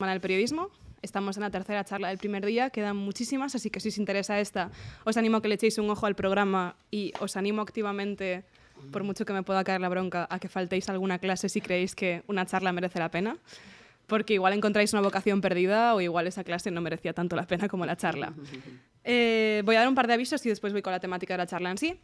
Semana del Periodismo. Estamos en la tercera charla del primer día, quedan muchísimas, así que si os interesa esta, os animo a que le echéis un ojo al programa y os animo activamente, por mucho que me pueda caer la bronca, a que faltéis a alguna clase si creéis que una charla merece la pena, porque igual encontráis una vocación perdida o igual esa clase no merecía tanto la pena como la charla. Voy a dar un par de avisos y después voy con la temática de la charla en sí.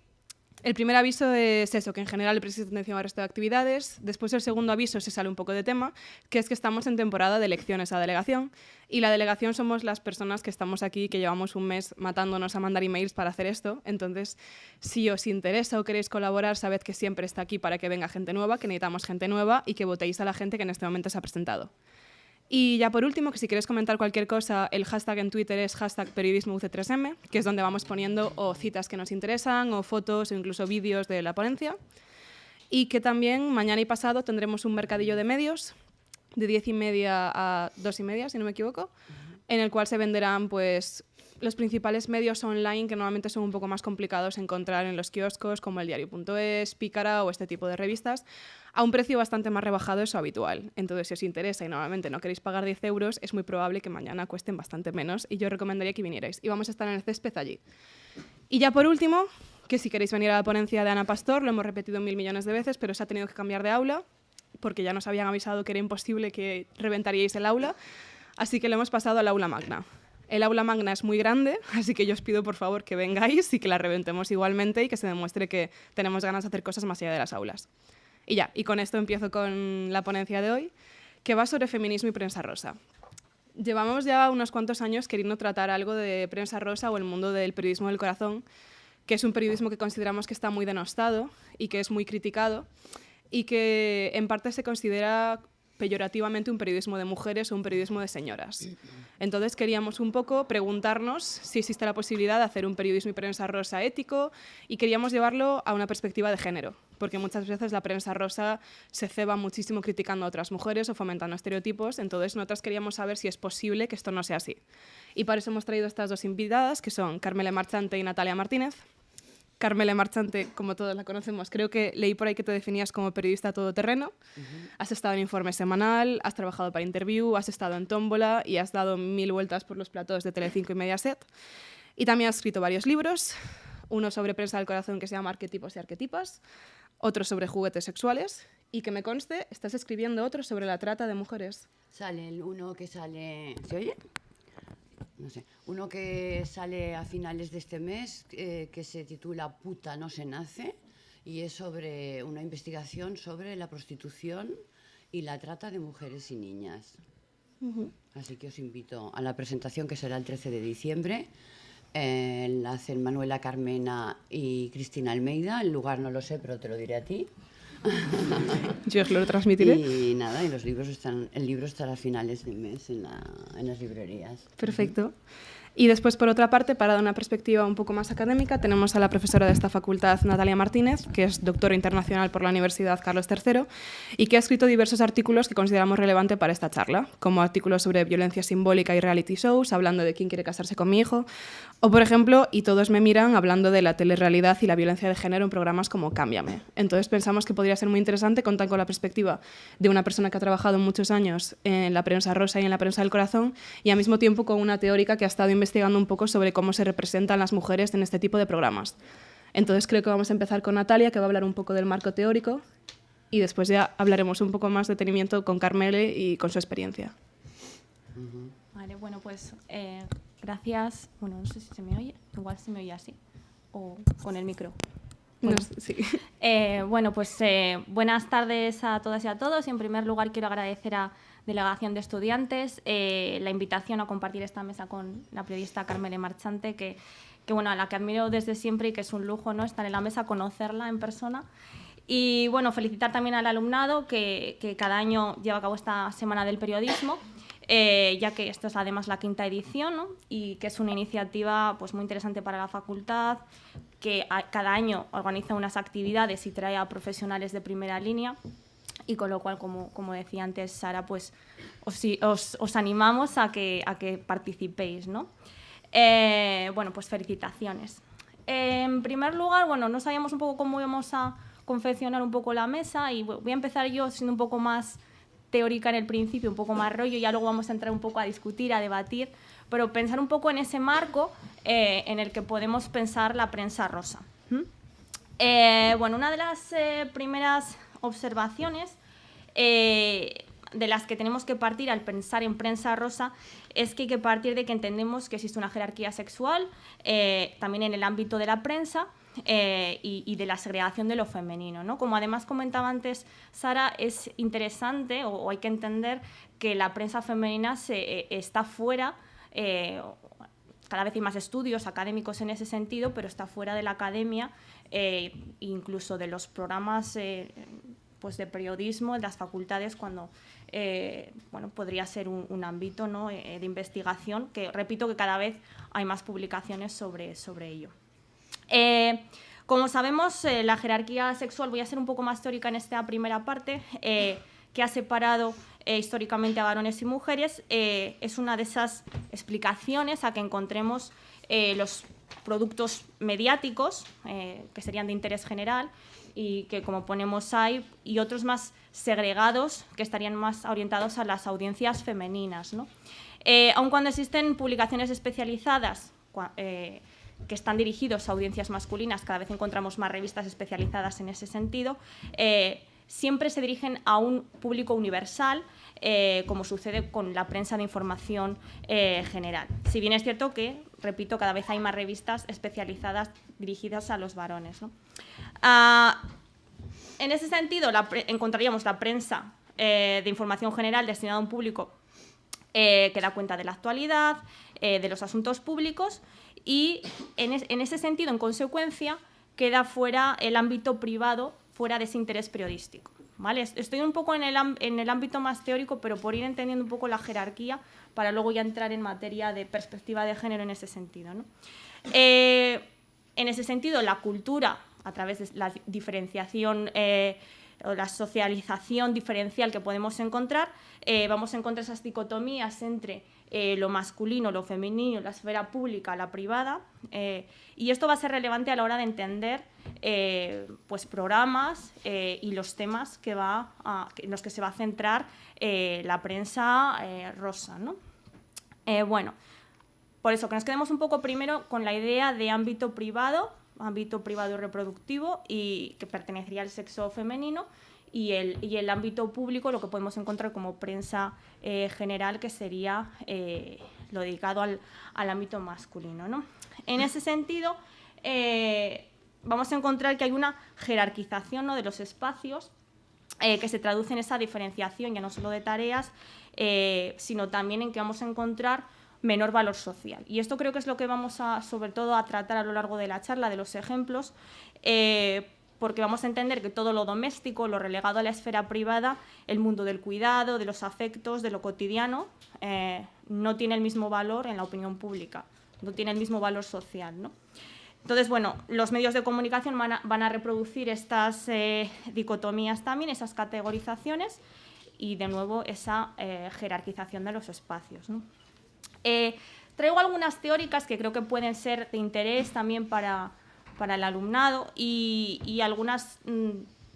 El primer aviso es eso, que en general preste atención al resto de actividades. Después el segundo aviso se sale un poco de tema, que es que estamos en temporada de elecciones a delegación y la delegación somos las personas que estamos aquí, que llevamos un mes matándonos a mandar emails para hacer esto. Entonces, si os interesa o queréis colaborar, sabed que siempre está aquí para que venga gente nueva, que necesitamos gente nueva y que votéis a la gente que en este momento se ha presentado. Y ya por último, que si queréis comentar cualquier cosa, el hashtag en Twitter es #periodismouc3m, que es donde vamos poniendo o citas que nos interesan, o fotos, o incluso vídeos de la ponencia. Y que también mañana y pasado tendremos un mercadillo de medios, de 10:30 a 2:30, si no me equivoco, en el cual se venderán pues, los principales medios online que normalmente son un poco más complicados encontrar en los kioscos, como el diario.es, Pícara o este tipo de revistas, a un precio bastante más rebajado de su habitual. Entonces, si os interesa y normalmente no queréis pagar 10 euros, es muy probable que mañana cuesten bastante menos y yo recomendaría que vinierais. Y vamos a estar en el césped allí. Y ya por último, que si queréis venir a la ponencia de Ana Pastor, lo hemos repetido 1000 millones de veces, pero se ha tenido que cambiar de aula porque ya nos habían avisado que era imposible que reventaríais el aula, así que lo hemos pasado al aula magna. El aula magna es muy grande, así que yo os pido por favor que vengáis y que la reventemos igualmente y que se demuestre que tenemos ganas de hacer cosas más allá de las aulas. Y ya, y con esto empiezo con la ponencia de hoy, que va sobre feminismo y prensa rosa. Llevamos ya unos cuantos años queriendo tratar algo de prensa rosa o el mundo del periodismo del corazón, que es un periodismo que consideramos que está muy denostado y que es muy criticado y que en parte se considera peyorativamente un periodismo de mujeres o un periodismo de señoras. Entonces queríamos un poco preguntarnos si existe la posibilidad de hacer un periodismo y prensa rosa ético y queríamos llevarlo a una perspectiva de género, porque muchas veces la prensa rosa se ceba muchísimo criticando a otras mujeres o fomentando estereotipos, entonces nosotras queríamos saber si es posible que esto no sea así. Y para eso hemos traído a estas dos invitadas, que son Carmele Marchante y Natalia Martínez. Carmele Marchante, como todos la conocemos, creo que leí por ahí que te definías como periodista todoterreno. Has estado en Informe Semanal, has trabajado para Interview, has estado en Tómbola y has dado 1000 vueltas por los platós de Telecinco y Mediaset. Y también has escrito varios libros, uno sobre prensa del corazón que se llama Arquetipos y Arquetipas, otro sobre juguetes sexuales y que me conste, estás escribiendo otro sobre la trata de mujeres. Sale el uno que sale... ¿Se oye? No sé. Uno que sale a finales de este mes, que se titula Puta no se nace, y es sobre una investigación sobre la prostitución y la trata de mujeres y niñas. Así que os invito a la presentación, que será el 13 de diciembre. La hacen Manuela Carmena y Cristina Almeida. El lugar no lo sé, pero te lo diré a ti. Yo os lo transmitiré. Y nada, y el libro estará a finales de mes en las librerías. Perfecto. Y después, por otra parte, para dar una perspectiva un poco más académica, tenemos a la profesora de esta facultad, Natalia Martínez, que es doctora internacional por la Universidad Carlos III y que ha escrito diversos artículos que consideramos relevantes para esta charla, como artículos sobre violencia simbólica y reality shows, hablando de quién quiere casarse con mi hijo, o, por ejemplo, Y todos me miran, hablando de la telerrealidad y la violencia de género en programas como Cámbiame. Entonces pensamos que podría ser muy interesante contar con la perspectiva de una persona que ha trabajado muchos años en la prensa rosa y en la prensa del corazón y al mismo tiempo con una teórica que ha estado investigando un poco sobre cómo se representan las mujeres en este tipo de programas. Entonces creo que vamos a empezar con Natalia, que va a hablar un poco del marco teórico y después ya hablaremos un poco más de detenimiento con Carmele y con su experiencia. Vale, bueno, pues gracias. Bueno, no sé si se me oye, igual se me oye así, o con el micro. Bueno, No, sí. Bueno, pues buenas tardes a todas y a todos. Y en primer lugar quiero agradecer a Delegación de Estudiantes la invitación a compartir esta mesa con la periodista Carmele Marchante, que bueno, a la que admiro desde siempre y que es un lujo, ¿no?, estar en la mesa, conocerla en persona. Y bueno, felicitar también al alumnado que cada año lleva a cabo esta Semana del Periodismo, ya que esta es además la 5ª edición, ¿no?, y que es una iniciativa pues muy interesante para la facultad, que cada año organiza unas actividades y trae a profesionales de primera línea, y con lo cual, como decía antes Sara, pues os animamos a que participéis, ¿no? Bueno, pues felicitaciones. En primer lugar, bueno, no sabíamos un poco cómo íbamos a confeccionar un poco la mesa y voy a empezar yo siendo un poco más teórica en el principio, un poco más rollo, y ya luego vamos a entrar un poco a discutir, a debatir, pero pensar un poco en ese marco en el que podemos pensar la prensa rosa. Bueno, una de las primeras observaciones de las que tenemos que partir al pensar en prensa rosa es que hay que partir de que entendemos que existe una jerarquía sexual también en el ámbito de la prensa y de la segregación de lo femenino, ¿no? Como además comentaba antes Sara, es interesante o hay que entender que la prensa femenina está fuera, cada vez hay más estudios académicos en ese sentido, pero está fuera de la academia, incluso de los programas pues de periodismo en las facultades, cuando bueno, podría ser un ámbito, ¿no? De investigación, que repito que cada vez hay más publicaciones sobre ello. Como sabemos, la jerarquía sexual, voy a ser un poco más teórica en esta primera parte, que ha separado históricamente a varones y mujeres, es una de esas explicaciones a que encontremos los productos mediáticos, que serían de interés general, y que, como ponemos ahí, y otros más segregados, que estarían más orientados a las audiencias femeninas, ¿no? Aun cuando existen publicaciones especializadas que están dirigidos a audiencias masculinas, cada vez encontramos más revistas especializadas en ese sentido, siempre se dirigen a un público universal, como sucede con la prensa de información general. Si bien es cierto que, repito, cada vez hay más revistas especializadas dirigidas a los varones, ¿no? En ese sentido, encontraríamos la prensa de información general destinada a un público que da cuenta de la actualidad, de los asuntos públicos, y en ese sentido, en consecuencia, queda fuera el ámbito privado, fuera de ese interés periodístico, ¿vale? Estoy un poco en el ámbito más teórico, pero por ir entendiendo un poco la jerarquía, para luego ya entrar en materia de perspectiva de género en ese sentido, ¿no? En ese sentido, la cultura, a través de la diferenciación o la socialización diferencial que podemos encontrar, vamos a encontrar esas dicotomías entre lo masculino, lo femenino, la esfera pública, la privada, y esto va a ser relevante a la hora de entender pues programas y los temas en los que se va a centrar la prensa rosa, ¿no? Bueno, por eso que nos quedemos un poco primero con la idea de ámbito privado y reproductivo, y que pertenecería al sexo femenino, y el ámbito público, lo que podemos encontrar como prensa general, que sería lo dedicado al ámbito masculino, ¿no? En ese sentido, vamos a encontrar que hay una jerarquización, ¿no?, de los espacios, que se traduce en esa diferenciación, ya no solo de tareas, sino también en que vamos a encontrar menor valor social. Y esto creo que es lo que vamos sobre todo a tratar a lo largo de la charla, de los ejemplos, porque vamos a entender que todo lo doméstico, lo relegado a la esfera privada, el mundo del cuidado, de los afectos, de lo cotidiano, no tiene el mismo valor en la opinión pública, no tiene el mismo valor social, ¿no? Entonces, bueno, los medios de comunicación van a reproducir estas dicotomías también, esas categorizaciones, y de nuevo esa jerarquización de los espacios, ¿no? Traigo algunas teóricas que creo que pueden ser de interés también para el alumnado, y algunas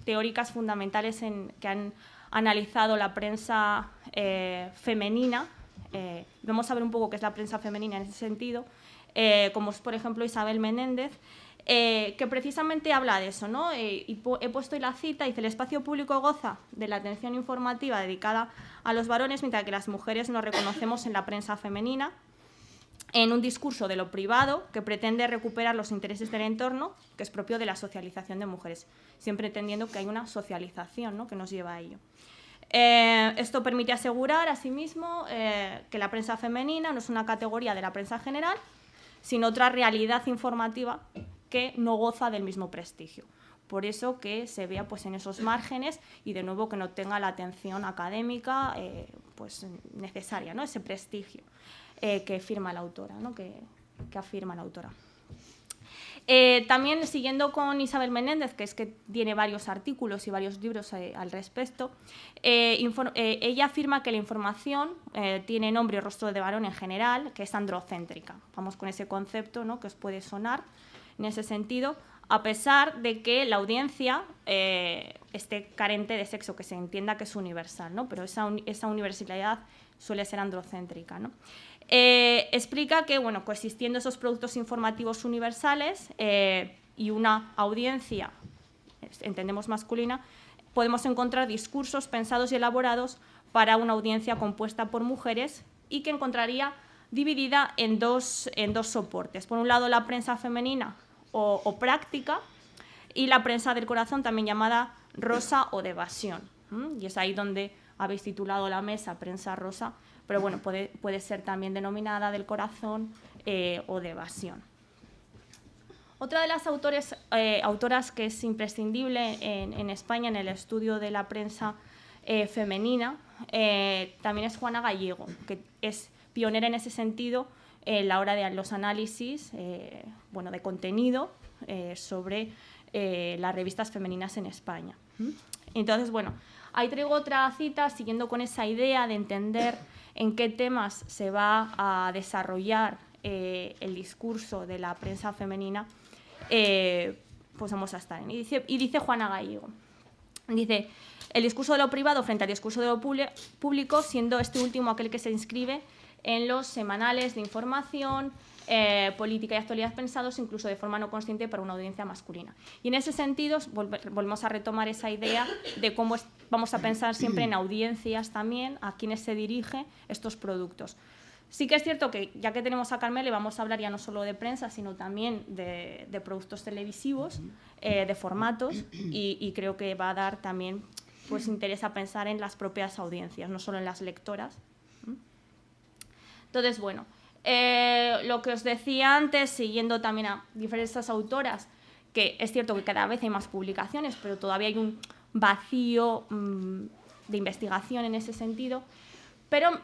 teóricas fundamentales que han analizado la prensa femenina. Vamos a ver un poco qué es la prensa femenina en ese sentido, como es, por ejemplo, Isabel Menéndez, que precisamente habla de eso, ¿no? He puesto ahí la cita, dice: el espacio público goza de la atención informativa dedicada a los varones, mientras que las mujeres nos reconocemos en la prensa femenina, en un discurso de lo privado que pretende recuperar los intereses del entorno, que es propio de la socialización de mujeres, siempre entendiendo que hay una socialización, ¿no?, que nos lleva a ello. Esto permite asegurar, asimismo, que la prensa femenina no es una categoría de la prensa general, sino otra realidad informativa que no goza del mismo prestigio. Por eso que se vea pues en esos márgenes, y de nuevo que no tenga la atención académica pues necesaria, ¿no?, ese prestigio que firma la autora, ¿no?, que afirma la autora. También, siguiendo con Isabel Menéndez, que es que tiene varios artículos y varios libros al respecto, ella afirma que la información tiene nombre y rostro de varón en general, que es androcéntrica. Vamos con ese concepto, ¿no?, que os puede sonar en ese sentido, a pesar de que la audiencia esté carente de sexo, que se entienda que es universal, ¿no? Pero esa universalidad suele ser androcéntrica, ¿no? Explica que, bueno, coexistiendo esos productos informativos universales y una audiencia, entendemos masculina, podemos encontrar discursos pensados y elaborados para una audiencia compuesta por mujeres y que encontraría dividida en dos soportes. Por un lado, la prensa femenina o práctica, y la prensa del corazón, también llamada rosa o de evasión. Y es ahí donde habéis titulado la mesa prensa rosa, pero bueno, puede ser también denominada del corazón o de evasión. Otra de las autoras que es imprescindible en España en el estudio de la prensa femenina también es Juana Gallego, que es pionera en ese sentido a la hora de los análisis bueno, de contenido sobre las revistas femeninas en España. Entonces, bueno, ahí traigo otra cita siguiendo con esa idea de entender en qué temas se va a desarrollar el discurso de la prensa femenina. Pues vamos a estar en. Y dice Juana Gallego, dice: el discurso de lo privado frente al discurso de lo público, siendo este último aquel que se inscribe en los semanales de información, política y actualidad pensados incluso de forma no consciente para una audiencia masculina. Y en ese sentido volvemos a retomar esa idea de cómo vamos a pensar siempre en audiencias también, a quienes se dirigen estos productos. Sí que es cierto que, ya que tenemos a Carmele, vamos a hablar ya no solo de prensa, sino también de productos televisivos, de formatos, y creo que va a dar también pues, interés a pensar en las propias audiencias, no solo en las lectoras. Entonces, bueno, lo que os decía antes, siguiendo también a diversas autoras, que es cierto que cada vez hay más publicaciones, pero todavía hay un vacío de investigación en ese sentido, pero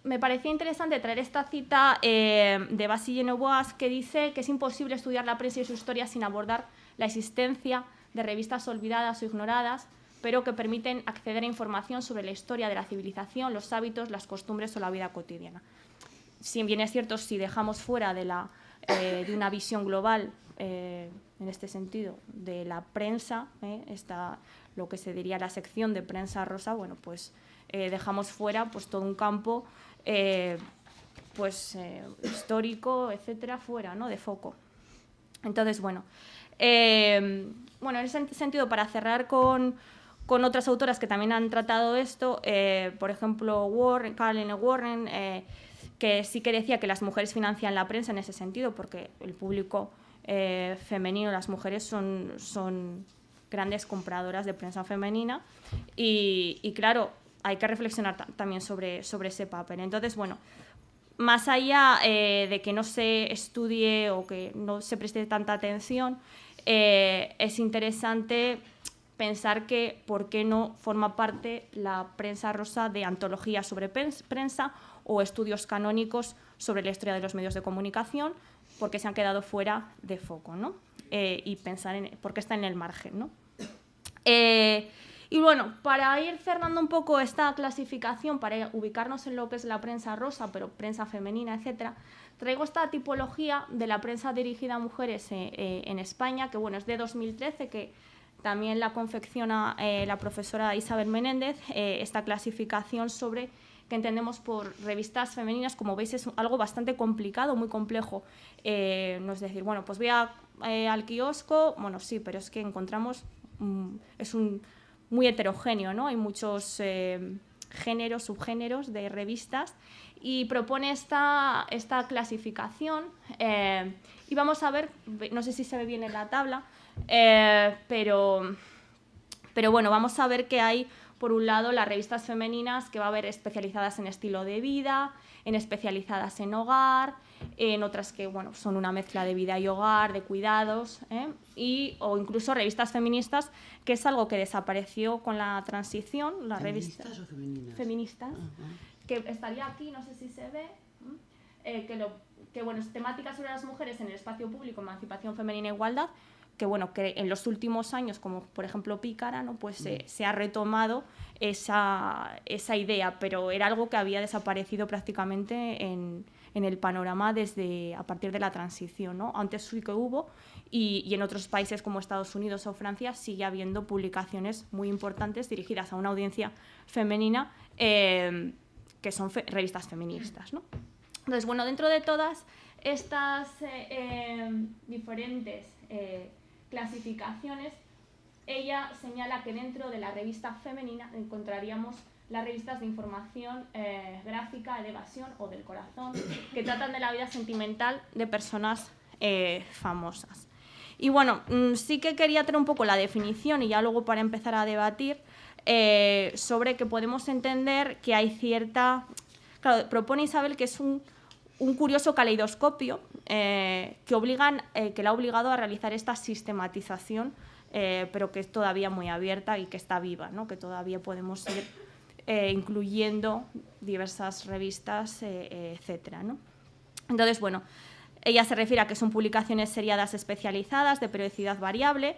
me parecía interesante traer esta cita de Basile-Novoise, que dice que es imposible estudiar la prensa y su historia sin abordar la existencia de revistas olvidadas o ignoradas, pero que permiten acceder a información sobre la historia de la civilización, los hábitos, las costumbres o la vida cotidiana. Si bien es cierto, si dejamos fuera de una visión global, en este sentido, de la prensa, está lo que se diría la sección de prensa rosa, bueno, pues dejamos fuera pues, todo un campo histórico, etcétera, fuera, ¿no?, de foco. Entonces, bueno, en ese sentido, para cerrar con otras autoras que también han tratado esto, por ejemplo, Caroline Warren, que sí que decía que las mujeres financian la prensa en ese sentido, porque el público femenino, las mujeres son grandes compradoras de prensa femenina y claro, hay que reflexionar también sobre ese papel. Entonces, bueno, más allá de que no se estudie o que no se preste tanta atención, es interesante pensar que por qué no forma parte la prensa rosa de antologías sobre prensa o estudios canónicos sobre la historia de los medios de comunicación, porque se han quedado fuera de foco, ¿no? Y pensar en por qué está en el margen, ¿no? Y bueno, para ir cerrando un poco esta clasificación, para ubicarnos en lo que es la prensa rosa, pero prensa femenina, etcétera, traigo esta tipología de la prensa dirigida a mujeres en España, que bueno, es de 2013, que también la confecciona la profesora Isabel Menéndez, esta clasificación sobre que entendemos por revistas femeninas. Como veis, es algo bastante complicado, muy complejo. No es decir, bueno, pues voy al kiosco, bueno, sí, pero es que encontramos, es muy heterogéneo, ¿no? Hay muchos géneros, subgéneros de revistas, y propone esta clasificación, y vamos a ver, no sé si se ve bien en la tabla, pero bueno, vamos a ver que hay, por un lado, las revistas femeninas, que va a haber especializadas en estilo de vida, en especializadas en hogar, en otras que bueno, son una mezcla de vida y hogar, de cuidados, o incluso revistas feministas, que es algo que desapareció con la transición. La ¿Feministas revista, o femeninas? Feministas, que estaría aquí, no sé si se ve, que bueno, es temática sobre las mujeres en el espacio público, emancipación femenina e igualdad, bueno, que en los últimos años, como por ejemplo Pícara, ¿no? Pues se ha retomado esa idea, pero era algo que había desaparecido prácticamente en el panorama a partir de la transición, ¿no? Antes sí que hubo, y en otros países como Estados Unidos o Francia sigue habiendo publicaciones muy importantes dirigidas a una audiencia femenina, que son revistas feministas, ¿no? Entonces, bueno, dentro de todas estas diferentes clasificaciones, ella señala que dentro de la revista femenina encontraríamos las revistas de información gráfica, de evasión o del corazón, que tratan de la vida sentimental de personas famosas. Y bueno, sí que quería traer un poco la definición y ya luego para empezar a debatir sobre que podemos entender que hay cierta... Claro, propone Isabel que es un curioso caleidoscopio que la ha obligado a realizar esta sistematización, pero que es todavía muy abierta y que está viva, ¿no? Que todavía podemos ir incluyendo diversas revistas, etcétera, ¿no? Entonces, bueno, ella se refiere a que son publicaciones seriadas especializadas de periodicidad variable,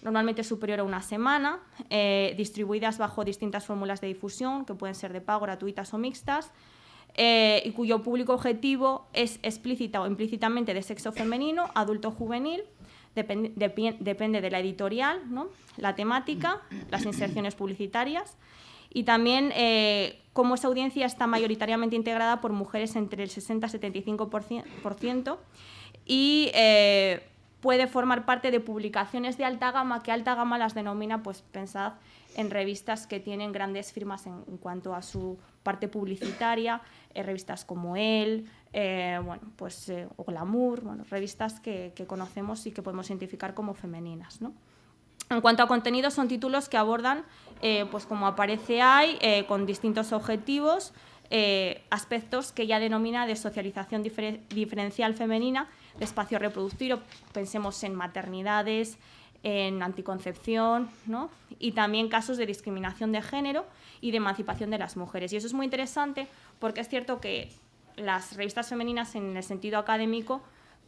normalmente superior a una semana, distribuidas bajo distintas fórmulas de difusión, que pueden ser de pago, gratuitas o mixtas, y cuyo público objetivo es explícita o implícitamente de sexo femenino, adulto o juvenil, depende de la editorial, ¿no? La temática, las inserciones publicitarias, y también cómo esa audiencia está mayoritariamente integrada por mujeres entre el 60 y 75%, y puede formar parte de publicaciones de alta gama, que alta gama las denomina, pues pensad en revistas que tienen grandes firmas en cuanto a su parte publicitaria, revistas como Elle, o Glamour, bueno, revistas que conocemos y que podemos identificar como femeninas, ¿no? En cuanto a contenido, son títulos que abordan, pues como aparece ahí, con distintos objetivos, aspectos que ella denomina de socialización diferencial femenina, de espacio reproductivo, pensemos en maternidades, en anticoncepción, ¿no? Y también casos de discriminación de género y de emancipación de las mujeres. Y eso es muy interesante porque es cierto que las revistas femeninas en el sentido académico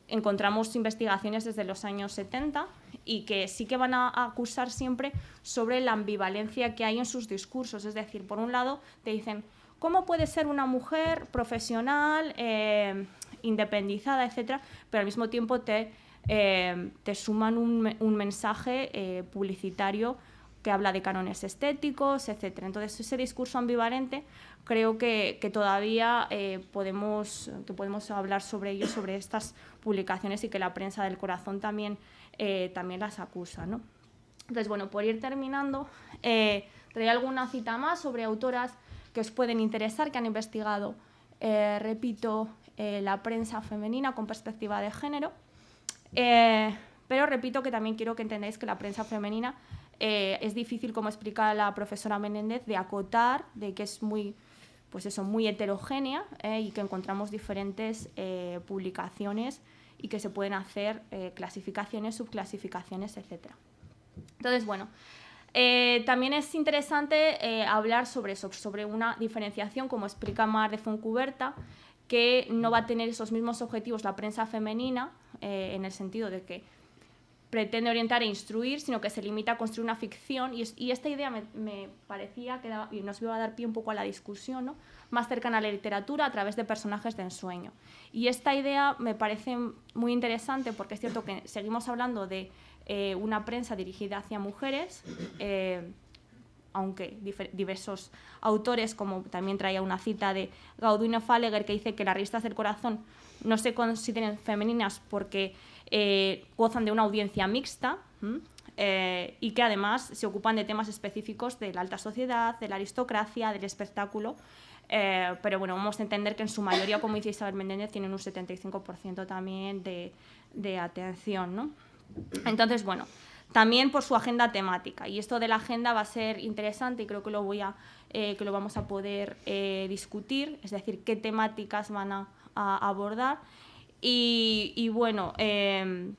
encontramos investigaciones desde los años 70 y que sí que van a acusar siempre sobre la ambivalencia que hay en sus discursos. Es decir, por un lado te dicen, ¿cómo puede ser una mujer profesional, independizada, etcétera? Pero al mismo tiempo te suman un mensaje publicitario que habla de cánones estéticos, etcétera. Entonces, ese discurso ambivalente creo que todavía podemos hablar sobre ello, sobre estas publicaciones, y que la prensa del corazón también las acusa, ¿no? Entonces, bueno, por ir terminando, traeré alguna cita más sobre autoras que os pueden interesar, que han investigado, repito, la prensa femenina con perspectiva de género. Pero repito que también quiero que entendáis que la prensa femenina es difícil, como explica la profesora Menéndez, de acotar, de que es muy heterogénea, y que encontramos diferentes publicaciones y que se pueden hacer clasificaciones, subclasificaciones, etc. Entonces, bueno, también es interesante hablar sobre eso, sobre una diferenciación, como explica Mar de Fontcuberta, que no va a tener esos mismos objetivos la prensa femenina, en el sentido de que pretende orientar e instruir, sino que se limita a construir una ficción, y esta idea me parecía que y nos iba a dar pie un poco a la discusión, ¿no? Más cercana a la literatura a través de personajes de ensueño. Y esta idea me parece muy interesante porque es cierto que seguimos hablando de una prensa dirigida hacia mujeres, aunque diversos autores, como también traía una cita de Gaudino Faleger, que dice que las revistas del corazón no se consideran femeninas porque gozan de una audiencia mixta, y que además se ocupan de temas específicos de la alta sociedad, de la aristocracia, del espectáculo, pero bueno, vamos a entender que en su mayoría, como dice Isabel Menéndez, tienen un 75% también de atención, ¿no? Entonces, bueno, también por su agenda temática, y esto de la agenda va a ser interesante y creo que lo vamos a poder discutir, es decir, qué temáticas van a abordar y bueno, qué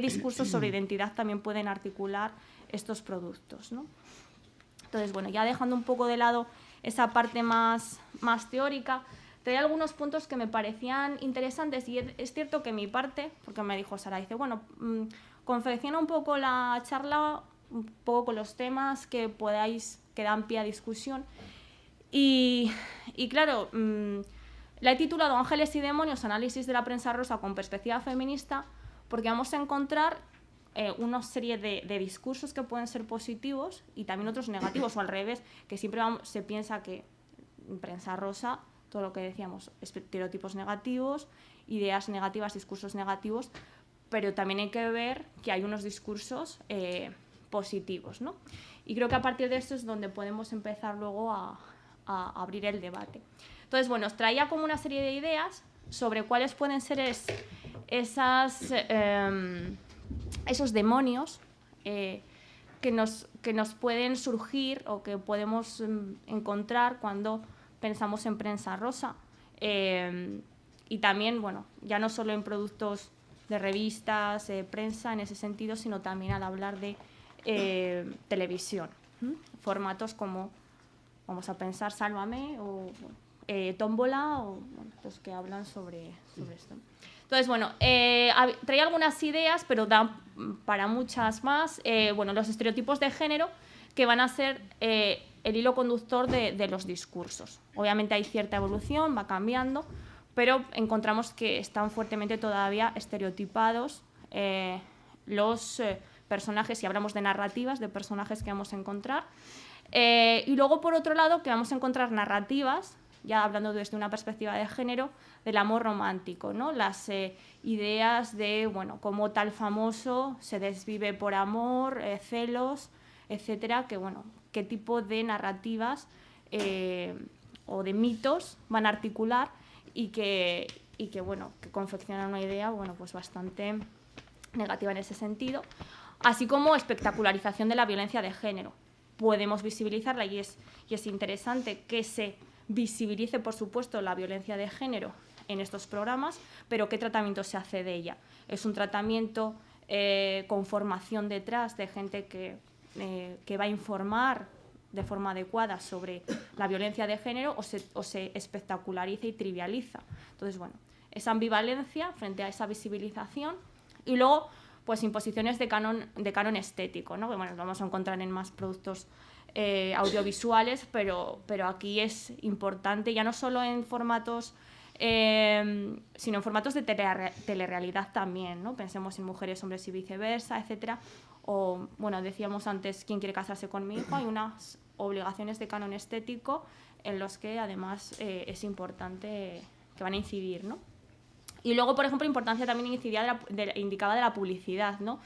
discursos sobre identidad también pueden articular estos productos, ¿no? Entonces, bueno, ya dejando un poco de lado esa parte más teórica, traía algunos puntos que me parecían interesantes y es cierto que mi parte, porque me dijo Sara, dice, bueno, confecciona un poco la charla, un poco con los temas que dan pie a discusión. Y claro, la he titulado Ángeles y demonios, análisis de la prensa rosa con perspectiva feminista, porque vamos a encontrar una serie de discursos que pueden ser positivos y también otros negativos, o al revés, que siempre se piensa que en prensa rosa, todo lo que decíamos, estereotipos negativos, ideas negativas, discursos negativos, pero también hay que ver que hay unos discursos positivos, ¿no? Y creo que a partir de esto es donde podemos empezar luego a abrir el debate. Entonces, bueno, os traía como una serie de ideas sobre cuáles pueden ser esos demonios que nos pueden surgir o que podemos encontrar cuando pensamos en prensa rosa. Y también, bueno, ya no solo en productos de revistas, prensa en ese sentido, sino también al hablar de televisión. Formatos como, vamos a pensar, Sálvame o Tómbola, o bueno, los que hablan sobre esto. Entonces, bueno, traía algunas ideas, pero da para muchas más. Bueno, los estereotipos de género que van a ser el hilo conductor de los discursos. Obviamente hay cierta evolución, va cambiando, pero encontramos que están fuertemente todavía estereotipados los personajes, si hablamos de narrativas, de personajes que vamos a encontrar. Y luego, por otro lado, que vamos a encontrar narrativas, ya hablando desde una perspectiva de género, del amor romántico, ¿no? Las ideas de, bueno, cómo tal famoso se desvive por amor, celos, etcétera, que, bueno, qué tipo de narrativas o de mitos van a articular y que bueno, que confeccionan una idea, bueno, pues bastante negativa en ese sentido, así como espectacularización de la violencia de género. Podemos visibilizarla y es interesante que se visibilice, por supuesto, la violencia de género en estos programas, pero ¿qué tratamiento se hace de ella? ¿Es un tratamiento con formación detrás de gente que va a informar de forma adecuada sobre la violencia de género o se espectaculariza y trivializa? Entonces, bueno, esa ambivalencia frente a esa visibilización y luego, pues, imposiciones de canon estético, ¿no? Que, bueno, lo vamos a encontrar en más productos audiovisuales, pero aquí es importante, ya no solo en formatos, sino en formatos de telerrealidad también, ¿no? Pensemos en Mujeres, Hombres y Viceversa, etcétera. O, bueno, decíamos antes, ¿Quién quiere casarse con mi hijo? Hay unas obligaciones de canon estético en los que, además, es importante que van a incidir, ¿no? Y luego, por ejemplo, importancia también indicaba de la publicidad, ¿no?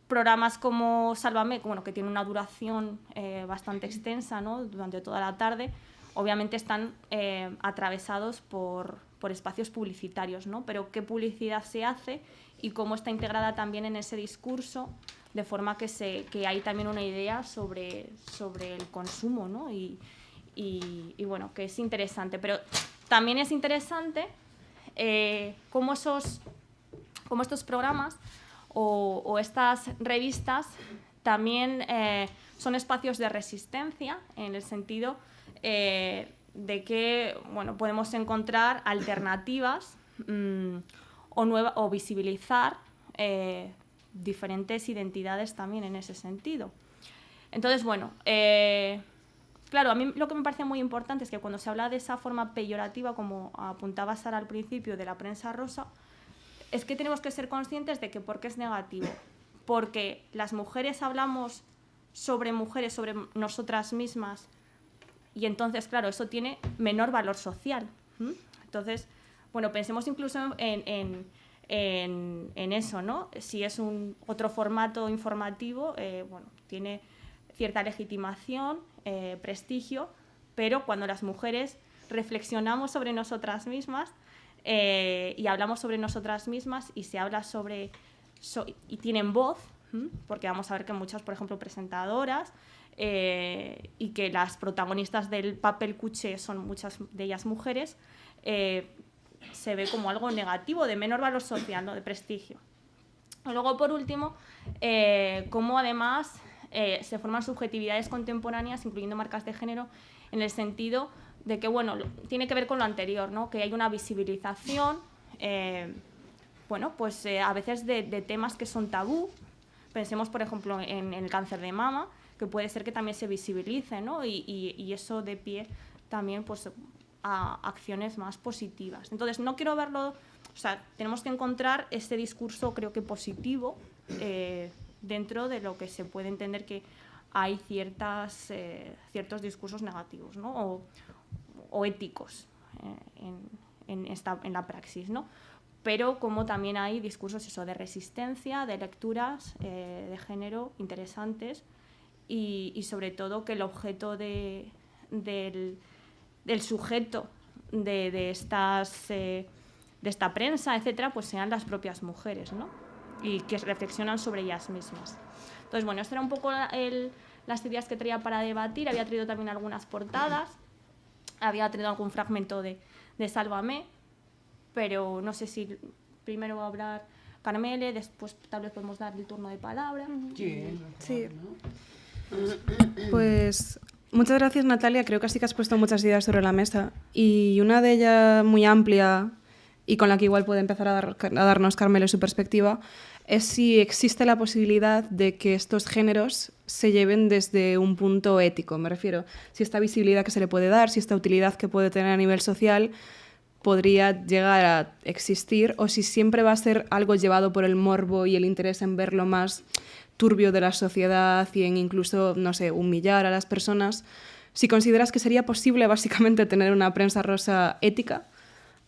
Programas como Sálvame, bueno, que tiene una duración bastante extensa, ¿no? Durante toda la tarde, obviamente están atravesados por espacios publicitarios, ¿no? Pero qué publicidad se hace y cómo está integrada también en ese discurso, de forma que hay también una idea sobre el consumo, ¿no? Y bueno, que es interesante. Pero también es interesante cómo estos programas o estas revistas también son espacios de resistencia, en el sentido de que, bueno, podemos encontrar alternativas o visibilizar diferentes identidades también en ese sentido. Entonces, bueno, claro, a mí lo que me parece muy importante es que cuando se habla de esa forma peyorativa, como apuntaba Sara al principio, de la prensa rosa, es que tenemos que ser conscientes de que ¿por qué es negativo? Porque las mujeres hablamos sobre mujeres, sobre nosotras mismas, y entonces, claro, eso tiene menor valor social. Entonces, bueno, pensemos incluso en eso, ¿no? Si es otro formato informativo, bueno, tiene cierta legitimación, prestigio, pero cuando las mujeres reflexionamos sobre nosotras mismas y hablamos sobre nosotras mismas y se habla y tienen voz, porque vamos a ver que muchas, por ejemplo, presentadoras y que las protagonistas del papel cuché son muchas de ellas mujeres, se ve como algo negativo, de menor valor social, ¿no? De prestigio. Y luego, por último, cómo además se forman subjetividades contemporáneas, incluyendo marcas de género, en el sentido de que, bueno, tiene que ver con lo anterior, ¿no? Que hay una visibilización, bueno, pues a veces de temas que son tabú. Pensemos, por ejemplo, en el cáncer de mama, que puede ser que también se visibilice, ¿no? Y eso de pie también pues, a acciones más positivas. Entonces, no quiero verlo... O sea, tenemos que encontrar este discurso, creo que positivo, dentro de lo que se puede entender que hay ciertos discursos negativos, ¿no? O éticos en la praxis, ¿no? Pero como también hay discursos de resistencia, de lecturas de género interesantes y sobre todo que el objeto del sujeto de esta prensa, etcétera, pues sean las propias mujeres, ¿no? Y que reflexionan sobre ellas mismas. Entonces, bueno, esto era un poco las ideas que traía para debatir. Había traído también algunas portadas, había traído algún fragmento de Sálvame, pero no sé si primero va a hablar Carmele, después tal vez podemos dar el turno de palabra. Sí. Pues muchas gracias, Natalia. Creo que sí que has puesto muchas ideas sobre la mesa y una de ellas muy amplia y con la que igual puede empezar a darnos Carmelo su perspectiva, es si existe la posibilidad de que estos géneros se lleven desde un punto ético. Me refiero, si esta visibilidad que se le puede dar, si esta utilidad que puede tener a nivel social podría llegar a existir, o si siempre va a ser algo llevado por el morbo y el interés en ver lo más turbio de la sociedad y en incluso, no sé, humillar a las personas. Si consideras que sería posible básicamente tener una prensa rosa ética,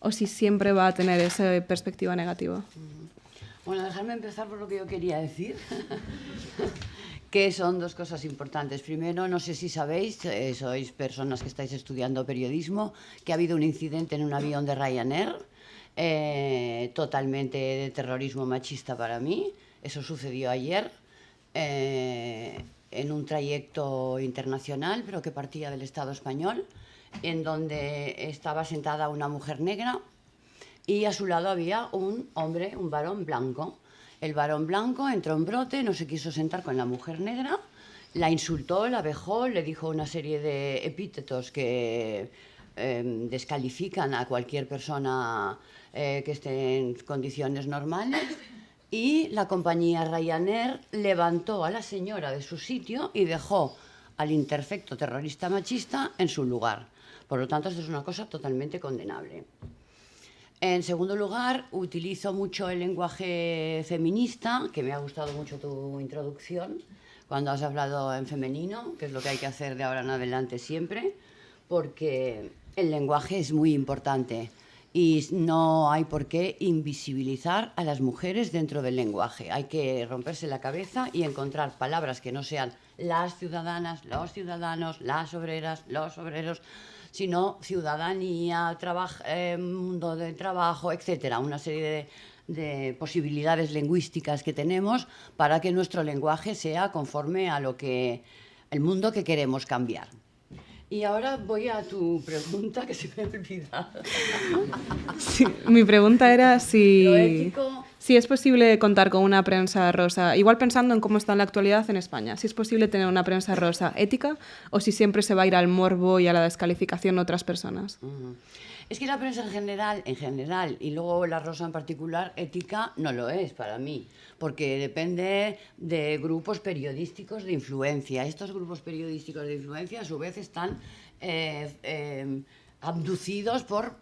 o si siempre va a tener esa perspectiva negativa. Bueno, dejadme empezar por lo que yo quería decir, que son dos cosas importantes. Primero, no sé si sabéis, sois personas que estáis estudiando periodismo, que ha habido un incidente en un avión de Ryanair, totalmente de terrorismo machista para mí. Eso sucedió ayer, en un trayecto internacional, pero que partía del Estado español, en donde estaba sentada una mujer negra y a su lado había un hombre, un varón blanco. El varón blanco entró en brote, no se quiso sentar con la mujer negra, la insultó, la vejó, le dijo una serie de epítetos que descalifican a cualquier persona que esté en condiciones normales, y la compañía Ryanair levantó a la señora de su sitio y dejó al imperfecto terrorista machista en su lugar. Por lo tanto, esto es una cosa totalmente condenable. En segundo lugar, utilizo mucho el lenguaje feminista, que me ha gustado mucho tu introducción, cuando has hablado en femenino, que es lo que hay que hacer de ahora en adelante siempre, porque el lenguaje es muy importante y no hay por qué invisibilizar a las mujeres dentro del lenguaje. Hay que romperse la cabeza y encontrar palabras que no sean las ciudadanas, los ciudadanos, las obreras, los obreros, sino ciudadanía, mundo de trabajo, etcétera, una serie de posibilidades lingüísticas que tenemos para que nuestro lenguaje sea conforme a el mundo que queremos cambiar. Y ahora voy a tu pregunta, que se me ha olvidado. Sí, mi pregunta era Lo si ético... es posible contar con una prensa rosa, igual pensando en cómo está en la actualidad en España, si es posible tener una prensa rosa ética o si siempre se va a ir al morbo y a la descalificación de otras personas. Es que la prensa en general, y luego la rosa en particular, ética no lo es para mí, porque depende de grupos periodísticos de influencia. Estos grupos periodísticos de influencia, a su vez, están abducidos por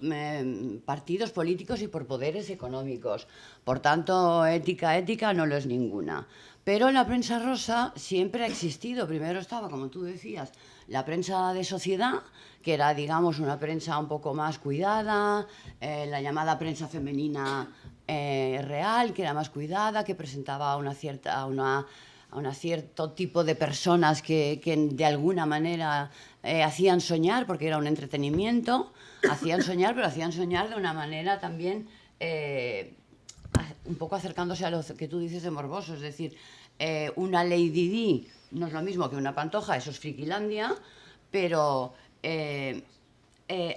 partidos políticos y por poderes económicos. Por tanto, ética no lo es ninguna. Pero la prensa rosa siempre ha existido. Primero estaba, como tú decías, la prensa de sociedad, que era, digamos, una prensa un poco más cuidada, la llamada prensa femenina real, que era más cuidada, que presentaba a cierto tipo de personas que de alguna manera hacían soñar, porque era un entretenimiento, hacían soñar, pero hacían soñar de una manera también un poco acercándose a lo que tú dices de morboso, es decir, una Lady Di no es lo mismo que una Pantoja, eso es Frikilandia, pero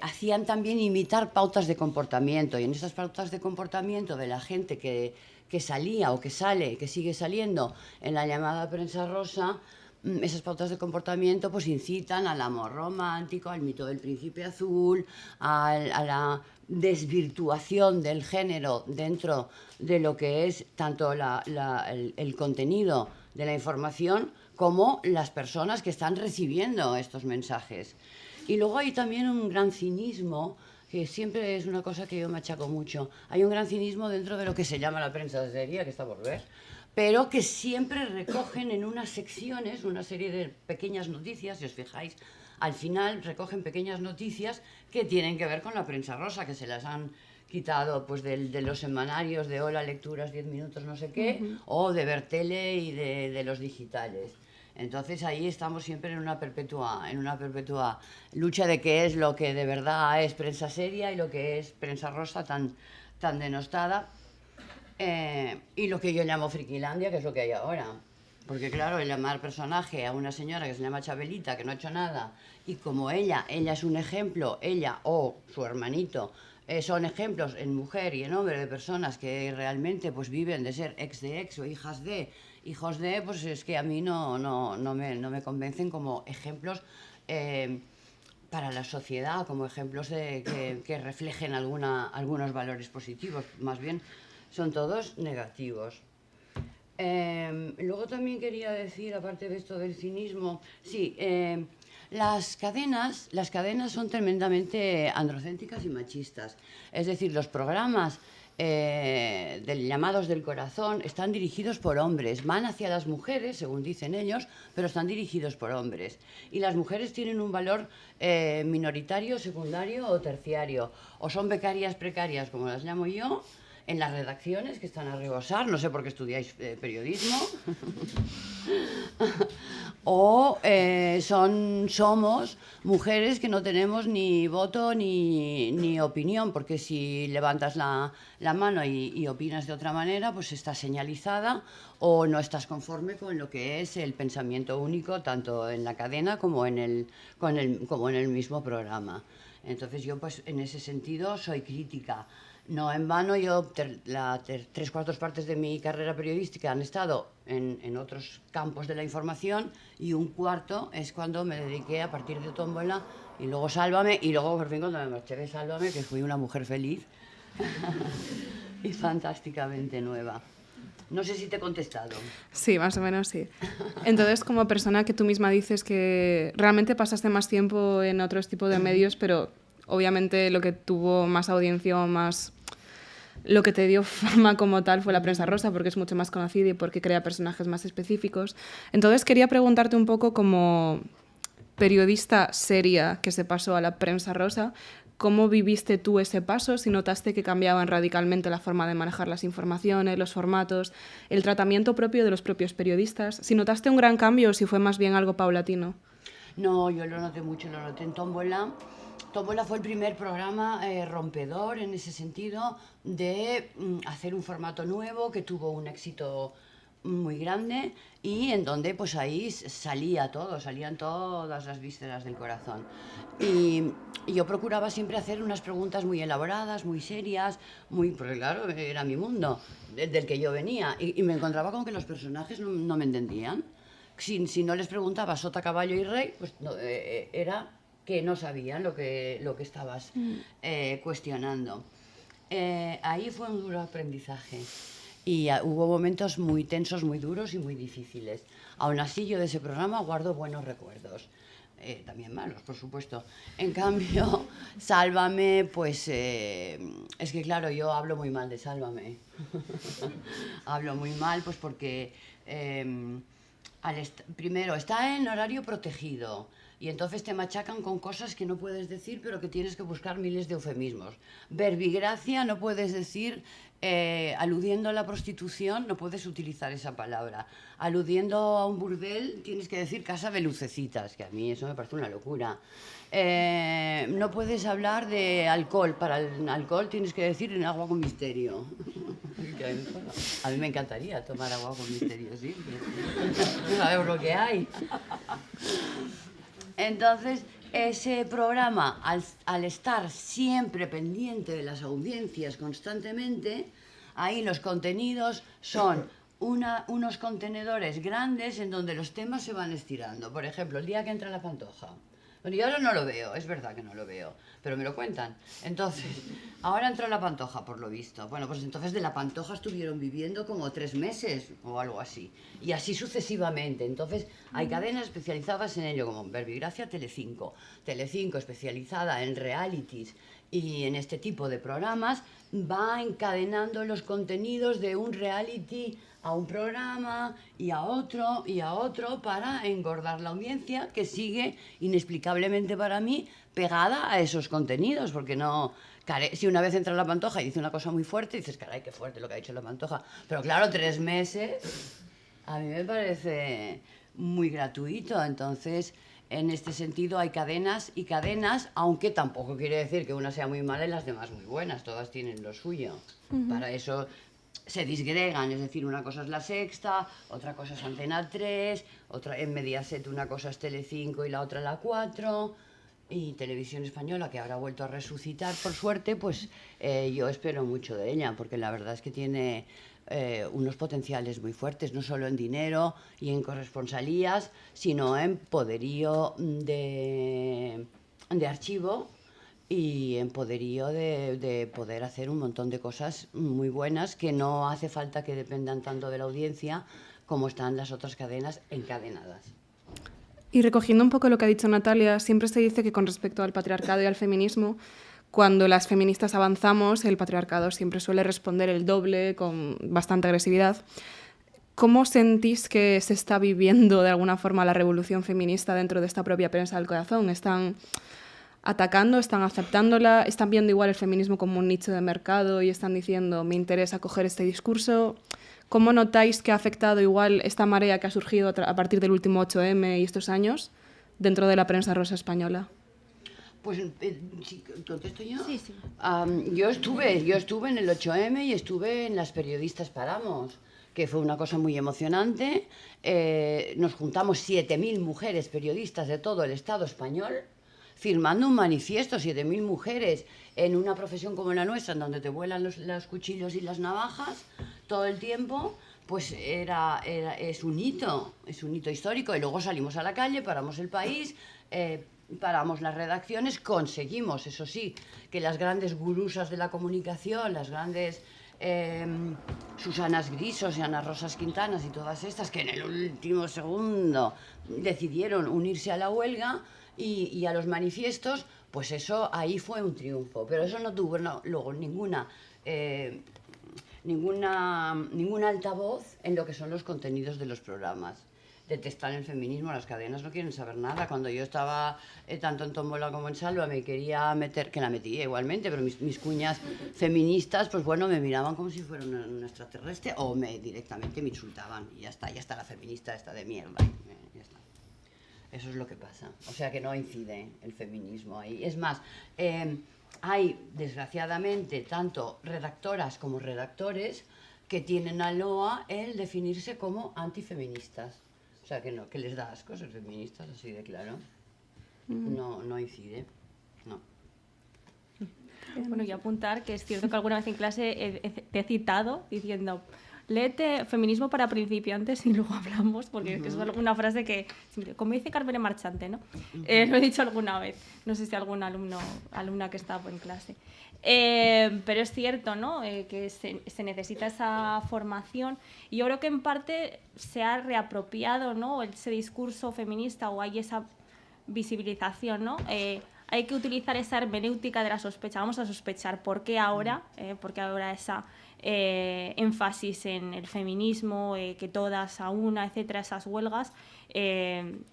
hacían también imitar pautas de comportamiento, y en esas pautas de comportamiento de la gente que salía o que sigue saliendo en la llamada prensa rosa, esas pautas de comportamiento pues incitan al amor romántico, al mito del príncipe azul, a la desvirtuación del género dentro de lo que es tanto el contenido de la información como las personas que están recibiendo estos mensajes. Y luego hay también un gran cinismo, que siempre es una cosa que yo machaco mucho. Hay un gran cinismo dentro de lo que se llama la prensa seria, que está por ver, pero que siempre recogen en unas secciones una serie de pequeñas noticias, si os fijáis, al final recogen pequeñas noticias que tienen que ver con la prensa rosa, que se las han quitado pues de los semanarios de Hola, Lecturas, 10 minutos, no sé qué, o de ver tele y de los digitales. Entonces ahí estamos siempre en una perpetua lucha de qué es lo que de verdad es prensa seria y lo que es prensa rosa tan denostada. Y lo que yo llamo friquilandia, que es lo que hay ahora. Porque claro, el llamar personaje a una señora que se llama Chabelita, que no ha hecho nada, y como ella es un ejemplo, ella o su hermanito, son ejemplos en mujer y en hombre de personas que realmente pues viven de ser ex de ex o hijas de, hijos de, pues es que a mí no me convencen como ejemplos para la sociedad, como ejemplos que reflejen algunos valores positivos, más bien son todos negativos. Luego también quería decir, aparte de esto del cinismo, sí, las cadenas son tremendamente androcéntricas y machistas. Es decir, los programas llamados del corazón están dirigidos por hombres, van hacia las mujeres, según dicen ellos, pero están dirigidos por hombres. Y las mujeres tienen un valor minoritario, secundario o terciario. O son becarias precarias, como las llamo yo, en las redacciones, que están a rebosar, no sé por qué estudiáis periodismo, o somos mujeres que no tenemos ni voto ni opinión, porque si levantas la mano y opinas de otra manera, pues estás señalizada o no estás conforme con lo que es el pensamiento único, tanto en la cadena como en el mismo programa. Entonces yo, pues en ese sentido, soy crítica. No en vano, yo 3/4 partes de mi carrera periodística han estado en otros campos de la información y 1/4 es cuando me dediqué a partir de Tómbola y luego Sálvame, y luego por fin cuando me marché de Sálvame, que fui una mujer feliz y fantásticamente nueva. No sé si te he contestado. Sí, más o menos sí. Entonces, como persona que tú misma dices que realmente pasaste más tiempo en otros tipos de medios, pero obviamente lo que tuvo más audiencia o más lo que te dio fama como tal fue la prensa rosa, porque es mucho más conocida y porque crea personajes más específicos. Entonces quería preguntarte un poco, como periodista seria que se pasó a la prensa rosa, ¿cómo viviste tú ese paso? Si notaste que cambiaban radicalmente la forma de manejar las informaciones, los formatos, el tratamiento propio de los propios periodistas, si notaste un gran cambio o si fue más bien algo paulatino. No, yo lo noté mucho, lo noté en Tómbola. Tómbola fue el primer programa rompedor en ese sentido de hacer un formato nuevo que tuvo un éxito muy grande y en donde pues ahí salían todas las vísceras del corazón. Y yo procuraba siempre hacer unas preguntas muy elaboradas, muy serias, porque claro, era mi mundo, del que yo venía. Y me encontraba con que los personajes no me entendían. Si no les preguntaba sota, caballo y rey, pues no, era que no sabían lo que estabas cuestionando. Ahí fue un duro aprendizaje y hubo momentos muy tensos, muy duros y muy difíciles. Aún así, yo de ese programa guardo buenos recuerdos. También malos, por supuesto. En cambio, Sálvame, pues es que claro, yo hablo muy mal de Sálvame. Hablo muy mal, pues porque primero está en horario protegido. Y entonces te machacan con cosas que no puedes decir, pero que tienes que buscar miles de eufemismos. Verbigracia no puedes decir, aludiendo a la prostitución, no puedes utilizar esa palabra. Aludiendo a un burdel, tienes que decir casa de lucecitas, que a mí eso me parece una locura. No puedes hablar de alcohol. Para el alcohol tienes que decir en agua con misterio. A mí me encantaría tomar agua con misterio siempre. ¿Sabes lo que hay? Entonces, ese programa, al estar siempre pendiente de las audiencias constantemente, ahí los contenidos son unos contenedores grandes en donde los temas se van estirando. Por ejemplo, el día que entra la Pantoja. Bueno, yo ahora no lo veo, es verdad que no lo veo, pero me lo cuentan. Entonces, ahora entró la Pantoja, por lo visto. Bueno, pues entonces de la Pantoja estuvieron viviendo como 3 meses o algo así. Y así sucesivamente. Entonces, hay cadenas especializadas en ello, como Verbigracia, Telecinco. Telecinco, especializada en realities y en este tipo de programas, va encadenando los contenidos de un reality a un programa y a otro para engordar la audiencia que sigue inexplicablemente para mí pegada a esos contenidos, porque no... Si una vez entra la Pantoja y dice una cosa muy fuerte, dices, caray, qué fuerte lo que ha dicho la Pantoja. Pero claro, 3 meses a mí me parece muy gratuito. Entonces, en este sentido hay cadenas y cadenas, aunque tampoco quiere decir que una sea muy mala y las demás muy buenas, todas tienen lo suyo. Para eso se disgregan, es decir, una cosa es La Sexta, otra cosa es Antena 3, otra en Mediaset una cosa es Telecinco y la otra la 4, y Televisión Española, que ahora ha vuelto a resucitar, por suerte, pues yo espero mucho de ella, porque la verdad es que tiene unos potenciales muy fuertes, no solo en dinero y en corresponsalías, sino en poderío de archivo, y en poderío de poder hacer un montón de cosas muy buenas que no hace falta que dependan tanto de la audiencia como están las otras cadenas encadenadas. Y recogiendo un poco lo que ha dicho Natalia, siempre se dice que con respecto al patriarcado y al feminismo, cuando las feministas avanzamos, el patriarcado siempre suele responder el doble, con bastante agresividad. ¿Cómo sentís que se está viviendo de alguna forma la revolución feminista dentro de esta propia prensa del corazón? ¿Están atacando, están aceptándola, están viendo igual el feminismo como un nicho de mercado y están diciendo, me interesa coger este discurso? ¿Cómo notáis que ha afectado igual esta marea que ha surgido a partir del último 8M y estos años dentro de la prensa rosa española? Pues, ¿contesto yo? Sí, sí. Yo estuve en el 8M y estuve en Las Periodistas Paramos, que fue una cosa muy emocionante. Nos juntamos 7.000 mujeres periodistas de todo el Estado español, firmando un manifiesto, 7.000 mujeres en una profesión como la nuestra, en donde te vuelan los cuchillos y las navajas todo el tiempo, pues es un hito histórico. Y luego salimos a la calle, paramos el país, paramos las redacciones, conseguimos, eso sí, que las grandes gurusas de la comunicación, las grandes Susanas Grisos y Ana Rosas Quintanas y todas estas, que en el último segundo decidieron unirse a la huelga y a los manifiestos, pues eso ahí fue un triunfo. Pero eso no tuvo luego ningún altavoz en lo que son los contenidos de los programas. Detestan el feminismo, las cadenas no quieren saber nada. Cuando yo estaba tanto en Tómbola como en Salva, me quería meter, que la metía igualmente, pero mis cuñas feministas, pues bueno, me miraban como si fuera un extraterrestre, o directamente me insultaban, y ya está la feminista esta de mierda, ya está. Eso es lo que pasa. O sea que no incide el feminismo ahí. Es más, hay, desgraciadamente, tanto redactoras como redactores que tienen a loa el definirse como antifeministas. O sea, que no, que les da asco ser feministas, así de claro. No incide, no. Bueno, y apuntar que es cierto que alguna vez en clase te he citado diciendo, léete Feminismo para principiantes y luego hablamos, porque es una frase que, como dice Carmen Marchante, ¿no? Lo he dicho alguna vez, no sé si algún alumna que está en clase. Pero es cierto, ¿no? Que se necesita esa formación, y yo creo que en parte se ha reapropiado, ¿no? Ese discurso feminista, o hay esa visibilización, ¿no? Hay que utilizar esa hermenéutica de la sospecha. Vamos a sospechar por qué ahora, esa énfasis en el feminismo, que todas a una, etcétera, esas huelgas,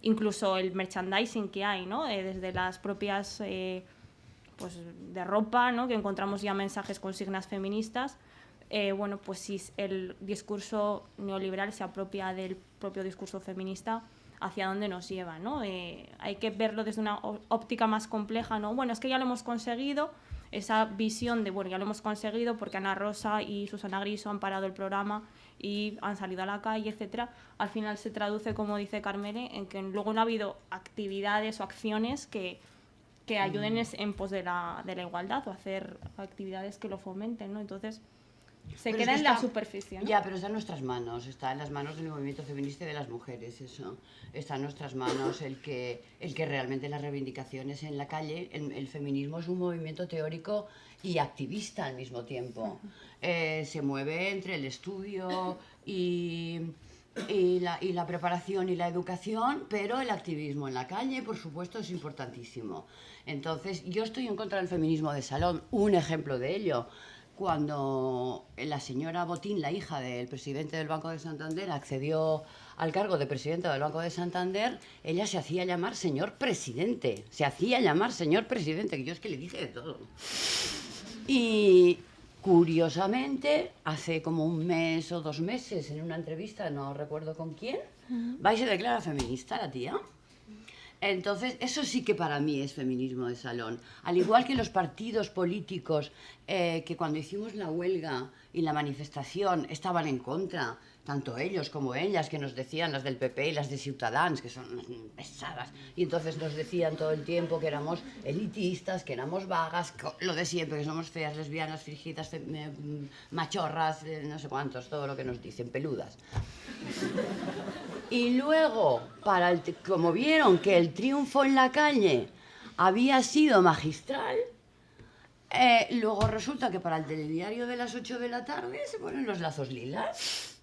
incluso el merchandising que hay, ¿no? Desde las propias pues de ropa, ¿no? Que encontramos ya mensajes con signas feministas. Bueno, pues si el discurso neoliberal se apropia del propio discurso feminista, hacia dónde nos lleva, ¿no? Hay que verlo desde una óptica más compleja, ¿no? Bueno, es que ya lo hemos conseguido, esa visión de, bueno, ya lo hemos conseguido porque Ana Rosa y Susana Griso han parado el programa y han salido a la calle, etcétera. Al final se traduce, como dice Carmele, en que luego no ha habido actividades o acciones que ayuden en pos de la igualdad, o hacer actividades que lo fomenten, ¿no? Entonces, Se Pero queda es en que la está- superficie, ¿no? Ya, pero está en nuestras manos, está en las manos del movimiento feminista y de las mujeres, eso. Está en nuestras manos el que realmente las reivindicaciones en la calle, el feminismo es un movimiento teórico y activista al mismo tiempo. Se mueve entre el estudio y la preparación y la educación, pero el activismo en la calle, por supuesto, es importantísimo. Entonces, yo estoy en contra del feminismo de salón. Un ejemplo de ello, cuando la señora Botín, la hija del presidente del Banco de Santander, accedió al cargo de presidenta del Banco de Santander, ella se hacía llamar señor presidente. Se hacía llamar señor presidente, que yo es que le dije de todo. Y curiosamente, hace como un mes o 2 meses, en una entrevista, no recuerdo con quién, va y se declara feminista la tía. Entonces, eso sí que para mí es feminismo de salón. Al igual que los partidos políticos que cuando hicimos la huelga y la manifestación estaban en contra, tanto ellos como ellas, que nos decían, las del PP y las de Ciutadans, que son pesadas, y entonces nos decían todo el tiempo que éramos elitistas, que éramos vagas, lo de siempre, que somos feas, lesbianas, frigidas, machorras, no sé cuántos, todo lo que nos dicen, peludas. Y luego, como vieron que el triunfo en la calle había sido magistral, luego resulta que para el telediario de las 8 de la tarde se ponen los lazos lilas.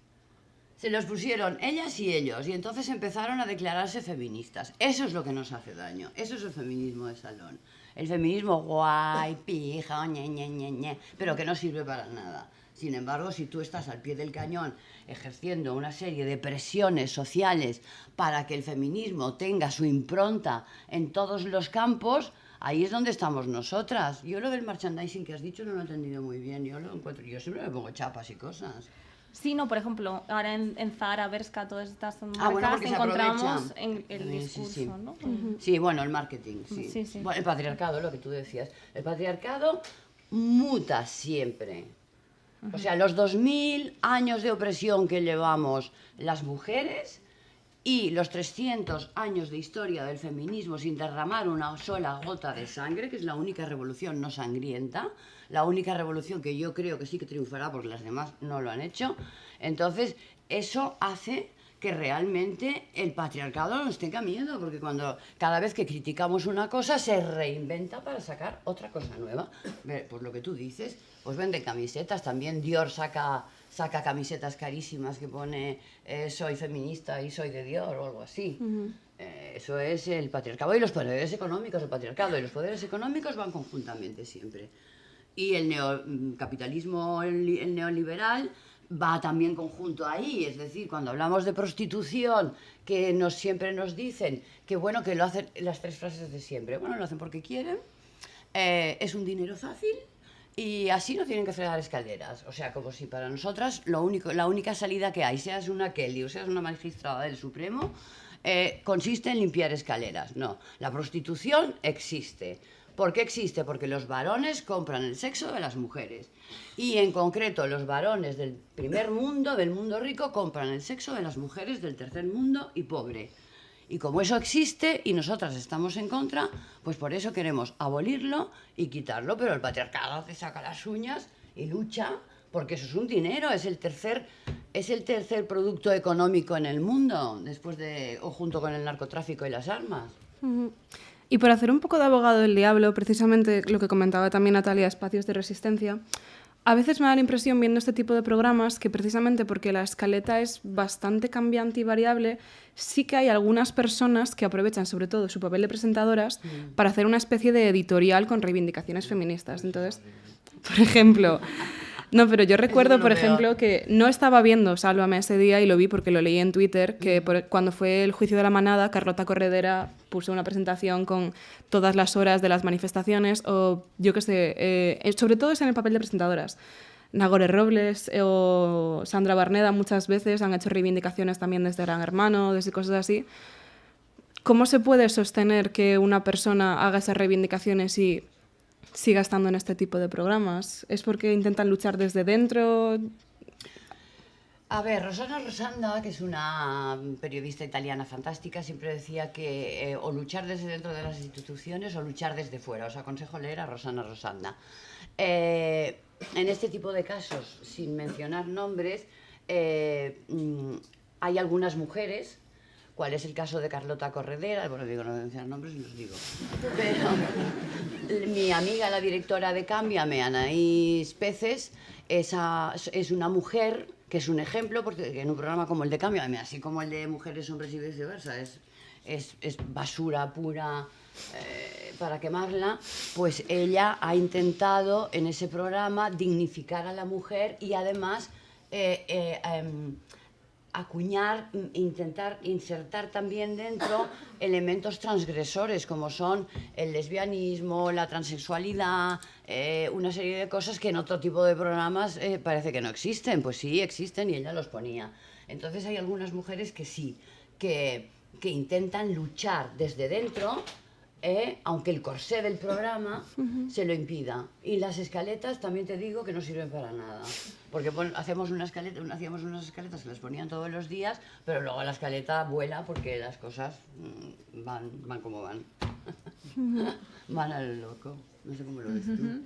Se los pusieron ellas y ellos, y entonces empezaron a declararse feministas. Eso es lo que nos hace daño, eso es el feminismo de salón. El feminismo guay, pija, ñe, pero que no sirve para nada. Sin embargo, si tú estás al pie del cañón ejerciendo una serie de presiones sociales para que el feminismo tenga su impronta en todos los campos, ahí es donde estamos nosotras. Yo lo del merchandising que has dicho no lo he entendido muy bien. Yo siempre me pongo chapas y cosas. Sí, no, por ejemplo, ahora en Zara, Bershka, todas estas marcas Bueno, porque encontramos se en el discurso, sí. ¿no? Sí, bueno, el marketing, sí. Sí, sí. Bueno, el patriarcado, lo que tú decías. El patriarcado muta siempre. O sea, los 2000 años de opresión que llevamos las mujeres y los 300 años de historia del feminismo sin derramar una sola gota de sangre, que es la única revolución no sangrienta, la única revolución que yo creo que sí que triunfará porque las demás no lo han hecho. Entonces, eso hace que realmente el patriarcado nos tenga miedo, porque cada vez que criticamos una cosa se reinventa para sacar otra cosa nueva. Pues lo que tú dices, pues venden camisetas, también Dior saca camisetas carísimas que pone soy feminista y soy de Dior o algo así. Eso es el patriarcado y los poderes económicos. El patriarcado y los poderes económicos van conjuntamente siempre. Y el capitalismo, el neoliberal, va también conjunto ahí. Es decir, cuando hablamos de prostitución, que siempre nos dicen que bueno, que lo hacen las 3 frases de siempre. Bueno, lo hacen porque quieren, es un dinero fácil y así no tienen que fregar escaleras. O sea, como si para nosotras la única salida que hay, seas una Kelly o seas una magistrada del Supremo, consiste en limpiar escaleras. No, la prostitución existe. ¿Por qué existe? Porque los varones compran el sexo de las mujeres. Y en concreto los varones del primer mundo, del mundo rico, compran el sexo de las mujeres del tercer mundo y pobre. Y como eso existe y nosotras estamos en contra, pues por eso queremos abolirlo y quitarlo. Pero el patriarcado te saca las uñas y lucha, porque eso es un dinero, es el tercer producto económico en el mundo, o junto con el narcotráfico y las armas. Y por hacer un poco de abogado del diablo, precisamente lo que comentaba también Natalia, espacios de resistencia, a veces me da la impresión viendo este tipo de programas que precisamente porque la escaleta es bastante cambiante y variable, sí que hay algunas personas que aprovechan sobre todo su papel de presentadoras para hacer una especie de editorial con reivindicaciones feministas. Entonces, por ejemplo... No, pero yo recuerdo, por ejemplo, que no estaba viendo Sálvame ese día y lo vi porque lo leí en Twitter, que cuando fue el juicio de la manada, Carlota Corredera puso una presentación con todas las horas de las manifestaciones, o yo qué sé, sobre todo es en el papel de presentadoras. Nagore Robles o Sandra Barneda muchas veces han hecho reivindicaciones también desde Gran Hermano, desde cosas así. ¿Cómo se puede sostener que una persona haga esas reivindicaciones y siga estando en este tipo de programas? ¿Es porque intentan luchar desde dentro? A ver, Rossana Rosanda, que es una periodista italiana fantástica, siempre decía que o luchar desde dentro de las instituciones o luchar desde fuera. Os aconsejo leer a Rossana Rosanda. en este tipo de casos, sin mencionar nombres, hay algunas mujeres. ¿Cuál es el caso de Carlota Corredera? Bueno, digo, no voy a mencionar nombres y los digo. Pero mi amiga, la directora de Cámbiame, Anaís Peces, es una mujer que es un ejemplo, porque en un programa como el de Cámbiame, así como el de Mujeres, Hombres y Viceversa, es basura pura para quemarla, pues ella ha intentado en ese programa dignificar a la mujer y además acuñar, intentar insertar también dentro elementos transgresores como son el lesbianismo, la transexualidad, una serie de cosas que en otro tipo de programas parece que no existen. Pues sí, existen y ella los ponía. Entonces hay algunas mujeres que sí, que intentan luchar desde dentro, aunque el corsé del programa se lo impida. Y las escaletas también te digo que no sirven para nada. Porque hacíamos unas escaletas que las ponían todos los días, pero luego la escaleta vuela porque las cosas van como van. Van al loco. No sé cómo lo ves tú.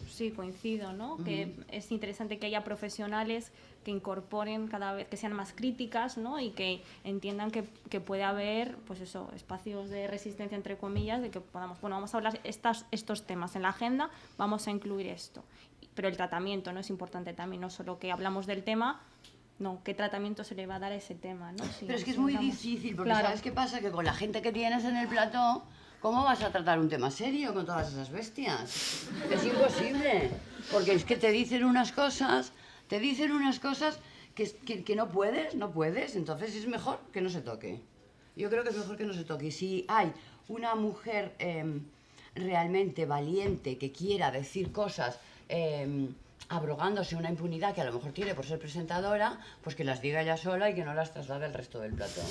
Sí, coincido, ¿no? Que es interesante que haya profesionales que incorporen cada vez, que sean más críticas, ¿no? Y que entiendan que puede haber, pues eso, espacios de resistencia, entre comillas, de que podamos, bueno, vamos a hablar estos temas en la agenda, vamos a incluir esto. Pero el tratamiento, ¿no? Es importante también, no solo que hablamos del tema, no, qué tratamiento se le va a dar a ese tema, ¿no? Pero es que es muy difícil, porque claro, ¿sabes qué pasa? Que con la gente que tienes en el plató, ¿cómo vas a tratar un tema serio con todas esas bestias? Es imposible, porque es que te dicen unas cosas que no puedes, entonces es mejor que no se toque. Yo creo que es mejor que no se toque. Si hay una mujer realmente valiente que quiera decir cosas abrogándose una impunidad que a lo mejor tiene por ser presentadora, pues que las diga ella sola y que no las traslade al resto del plató.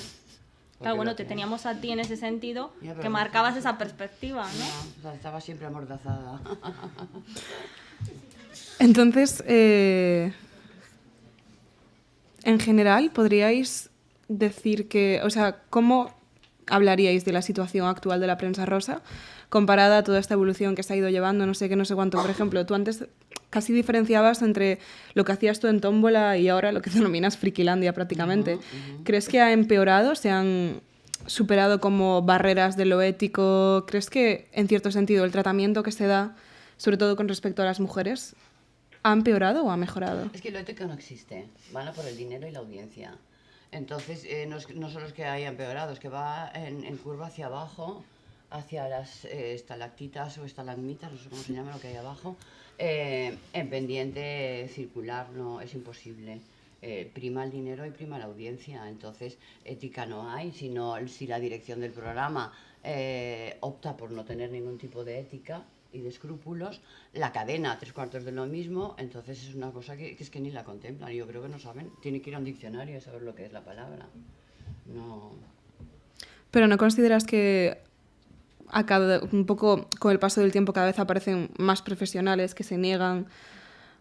Claro, bueno, te teníamos a ti en ese sentido, que marcabas esa perspectiva, ¿no? O sea, estaba siempre amordazada. Entonces, en general, ¿podríais decir que, o sea, cómo hablaríais de la situación actual de la prensa rosa comparada a toda esta evolución que se ha ido llevando, no sé qué, no sé cuánto? Por ejemplo, tú antes casi diferenciabas entre lo que hacías tú en Tómbola y ahora lo que denominas Frikilandia prácticamente. ¿Crees que ha empeorado? ¿Se han superado como barreras de lo ético? ¿Crees que, en cierto sentido, el tratamiento que se da, sobre todo con respecto a las mujeres, ha empeorado o ha mejorado? Es que lo ético no existe, van a por el dinero y la audiencia. Entonces, no solo es que haya empeorado, es que va en curva hacia abajo, hacia las estalactitas o estalagmitas, no sé cómo se llama lo que hay abajo, en pendiente circular, no, es imposible. Prima el dinero y prima la audiencia, entonces ética no hay, si la dirección del programa opta por no tener ningún tipo de ética y de escrúpulos, la cadena 3/4 de lo mismo, entonces es una cosa que es que ni la contemplan. Yo creo que no saben, tienen que ir a un diccionario y saber lo que es la palabra. No. Pero ¿no consideras que un poco con el paso del tiempo cada vez aparecen más profesionales que se niegan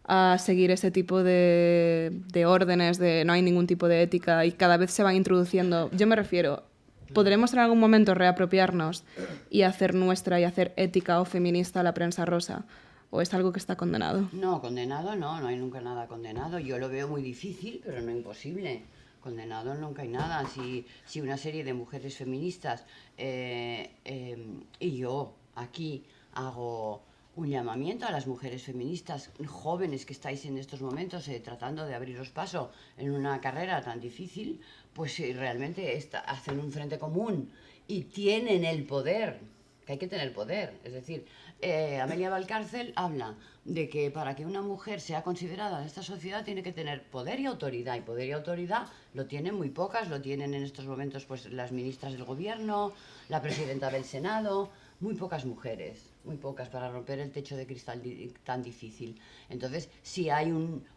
a seguir ese tipo de órdenes, de no hay ningún tipo de ética y cada vez se van introduciendo? Yo me refiero, ¿podremos en algún momento reapropiarnos y hacer nuestra y hacer ética o feminista a la prensa rosa? ¿O es algo que está condenado? No, condenado no hay nunca nada condenado. Yo lo veo muy difícil, pero no imposible. Condenado nunca hay nada. Si una serie de mujeres feministas y yo aquí hago un llamamiento a las mujeres feministas jóvenes que estáis en estos momentos tratando de abriros paso en una carrera tan difícil, pues si realmente hacen un frente común y tienen el poder, que hay que tener poder, es decir, Amelia Valcárcel habla de que para que una mujer sea considerada en esta sociedad tiene que tener poder y autoridad lo tienen muy pocas, lo tienen en estos momentos pues las ministras del gobierno, la presidenta del Senado, muy pocas mujeres, muy pocas para romper el techo de cristal tan difícil. Entonces, si hay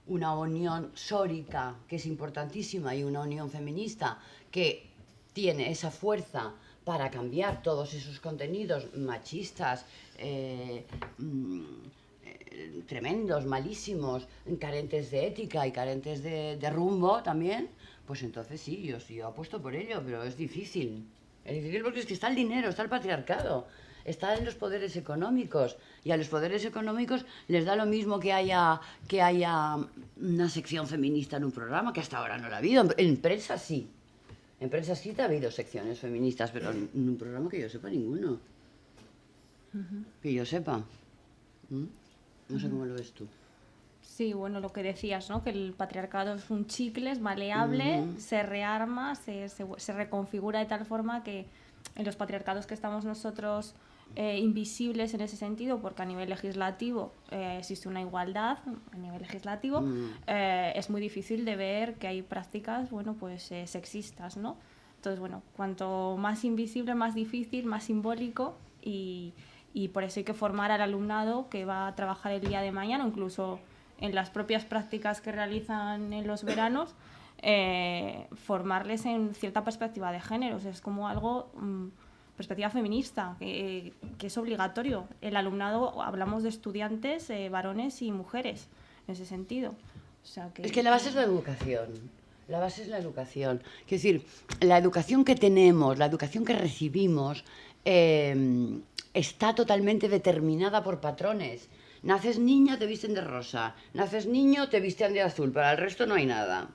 una unión sórica que es importantísima y una unión feminista que tiene esa fuerza para cambiar todos esos contenidos machistas, tremendos, malísimos, carentes de ética y carentes de rumbo también, pues entonces sí, yo apuesto por ello, pero es difícil. Es difícil porque es que está el dinero, está el patriarcado. está en los poderes económicos. Y a los poderes económicos les da lo mismo que haya una sección feminista en un programa, que hasta ahora no la ha habido. En prensa sí. En prensa sí ha habido secciones feministas, pero en un programa que yo sepa ninguno. Que yo sepa. No sé cómo lo ves tú. Sí, bueno, lo que decías, ¿no? Que el patriarcado es un chicle, es maleable, se rearma, se reconfigura de tal forma que en los patriarcados que estamos nosotros invisibles en ese sentido, porque a nivel legislativo existe una igualdad, a nivel legislativo, es muy difícil de ver que hay prácticas, bueno, pues sexistas, ¿no? Entonces, bueno, cuanto más invisible, más difícil, más simbólico y por eso hay que formar al alumnado que va a trabajar el día de mañana, incluso en las propias prácticas que realizan en los veranos, formarles en cierta perspectiva de género. O sea, es como algo, perspectiva feminista, que es obligatorio. El alumnado, hablamos de estudiantes, varones y mujeres, en ese sentido. O sea, es que la base es la educación. La base es la educación. Quiero decir, la educación que tenemos, la educación que recibimos, está totalmente determinada por patrones. Naces niña, te visten de rosa. Naces niño, te visten de azul. Para el resto no hay nada.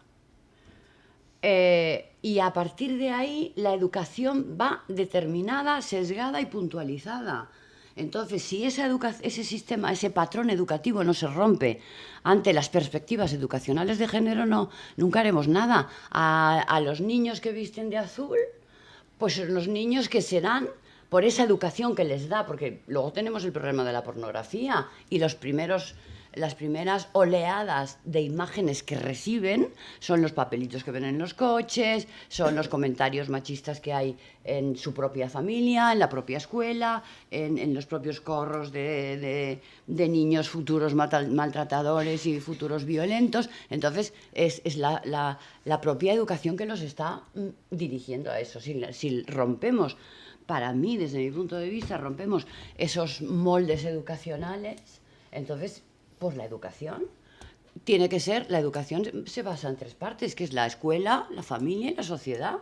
Y a partir de ahí, la educación va determinada, sesgada y puntualizada. Entonces, si ese sistema, ese patrón educativo no se rompe ante las perspectivas educacionales de género, nunca haremos nada. A los niños que visten de azul, pues los niños que serán por esa educación que les da, porque luego tenemos el problema de la pornografía y las primeras oleadas de imágenes que reciben son los papelitos que ven en los coches, son los comentarios machistas que hay en su propia familia, en la propia escuela, en los propios corros de niños futuros maltratadores y futuros violentos. Entonces es la propia educación que los está dirigiendo a eso. Si rompemos, para mí, desde mi punto de vista, rompemos esos moldes educacionales, entonces, pues la educación tiene que ser, la educación se basa en 3 partes, que es la escuela, la familia y la sociedad.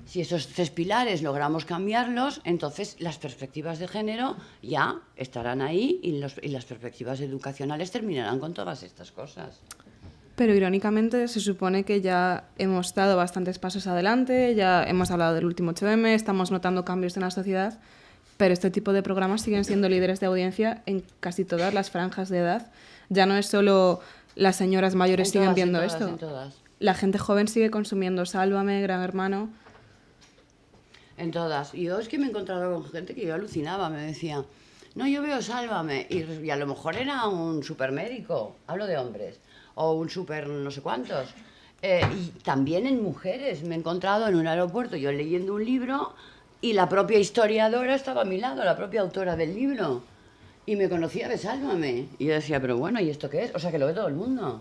Si esos 3 pilares logramos cambiarlos, entonces las perspectivas de género ya estarán ahí y las perspectivas educacionales terminarán con todas estas cosas. Pero irónicamente se supone que ya hemos dado bastantes pasos adelante, ya hemos hablado del último 8M, estamos notando cambios en la sociedad, pero este tipo de programas siguen siendo líderes de audiencia en casi todas las franjas de edad. Ya no es solo las señoras mayores siguen viendo esto. En todas. La gente joven sigue consumiendo Sálvame, Gran Hermano. En todas. Yo es que me he encontrado con gente que yo alucinaba, me decía, no, yo veo Sálvame, y a lo mejor era un supermédico, hablo de hombres, o un super no sé cuántos. Y también en mujeres, me he encontrado en un aeropuerto, yo leyendo un libro, y la propia historiadora estaba a mi lado, la propia autora del libro, y me conocía de Sálvame. Y yo decía, pero bueno, ¿y esto qué es? O sea, que lo ve todo el mundo.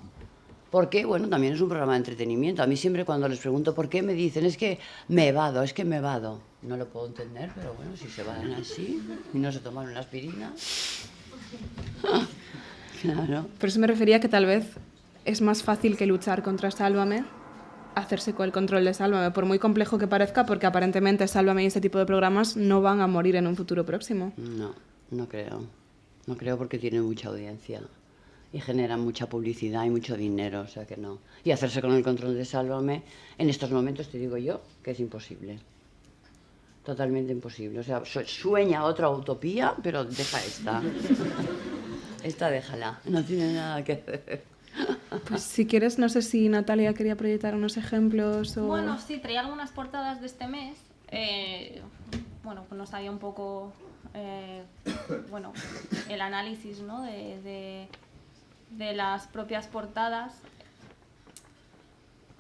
¿Por qué? Bueno, también es un programa de entretenimiento. A mí siempre cuando les pregunto por qué me dicen, es que me evado. No lo puedo entender, pero bueno, si se van así y no se toman una aspirina. Claro. Por eso me refería que tal vez es más fácil que luchar contra Sálvame, hacerse con el control de Sálvame, por muy complejo que parezca, porque aparentemente Sálvame y este tipo de programas no van a morir en un futuro próximo. No creo. No creo porque tienen mucha audiencia y generan mucha publicidad y mucho dinero, o sea que no. Y hacerse con el control de Sálvame, en estos momentos te digo yo que es imposible. Totalmente imposible. O sea, sueña otra utopía, pero deja esta. Esta déjala, no tiene nada que hacer. Pues si quieres, no sé si Natalia quería proyectar unos ejemplos o... Bueno, sí, traía algunas portadas de este mes. Bueno, pues nos había un poco... bueno, el análisis, ¿no? de las propias portadas.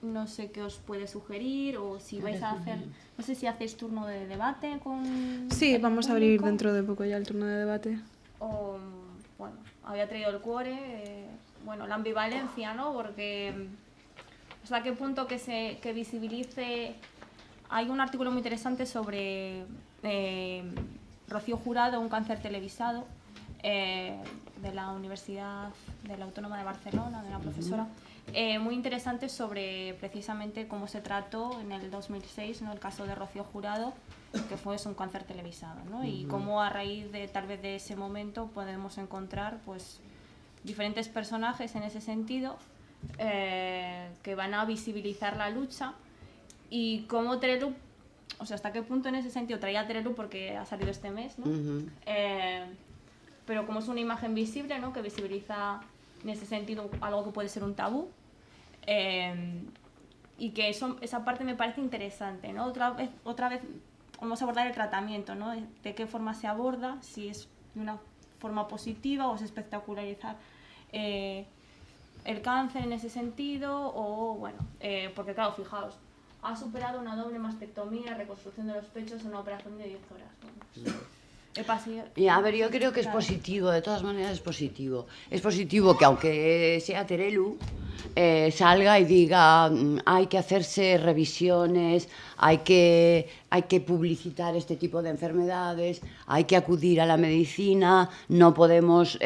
No sé qué os puede sugerir o si vais a hacer... No sé si hacéis turno de debate con... Sí, vamos a abrir dentro de poco ya el turno de debate. O, bueno, había traído el cuore, bueno, la ambivalencia, ¿no? Porque hasta qué punto que visibilice... Hay un artículo muy interesante sobre Rocío Jurado, un cáncer televisado. de la Universidad de la Autónoma de Barcelona, de una profesora, muy interesante sobre precisamente cómo se trató en el 2006, ¿no?, el caso de Rocío Jurado, que fue un cáncer televisado, ¿no? Y cómo a raíz de tal vez de ese momento podemos encontrar pues diferentes personajes en ese sentido que van a visibilizar la lucha, y cómo Terelu, o sea, hasta qué punto en ese sentido traía a Terelu porque ha salido este mes, ¿no? Pero como es una imagen visible, ¿no?, que visibiliza en ese sentido algo que puede ser un tabú, y que esa parte me parece interesante, ¿no? Otra vez vamos a abordar el tratamiento, ¿no? De qué forma se aborda, si es de una forma positiva o es espectacularizar el cáncer en ese sentido, o bueno, porque claro, fijaos, ha superado una doble mastectomía, reconstrucción de los pechos en una operación de 10 horas, ¿no? Y a ver, yo creo que es positivo, de todas maneras es positivo. Es positivo que aunque sea Terelu, salga y diga hay que hacerse revisiones, hay que publicitar este tipo de enfermedades, hay que acudir a la medicina, no podemos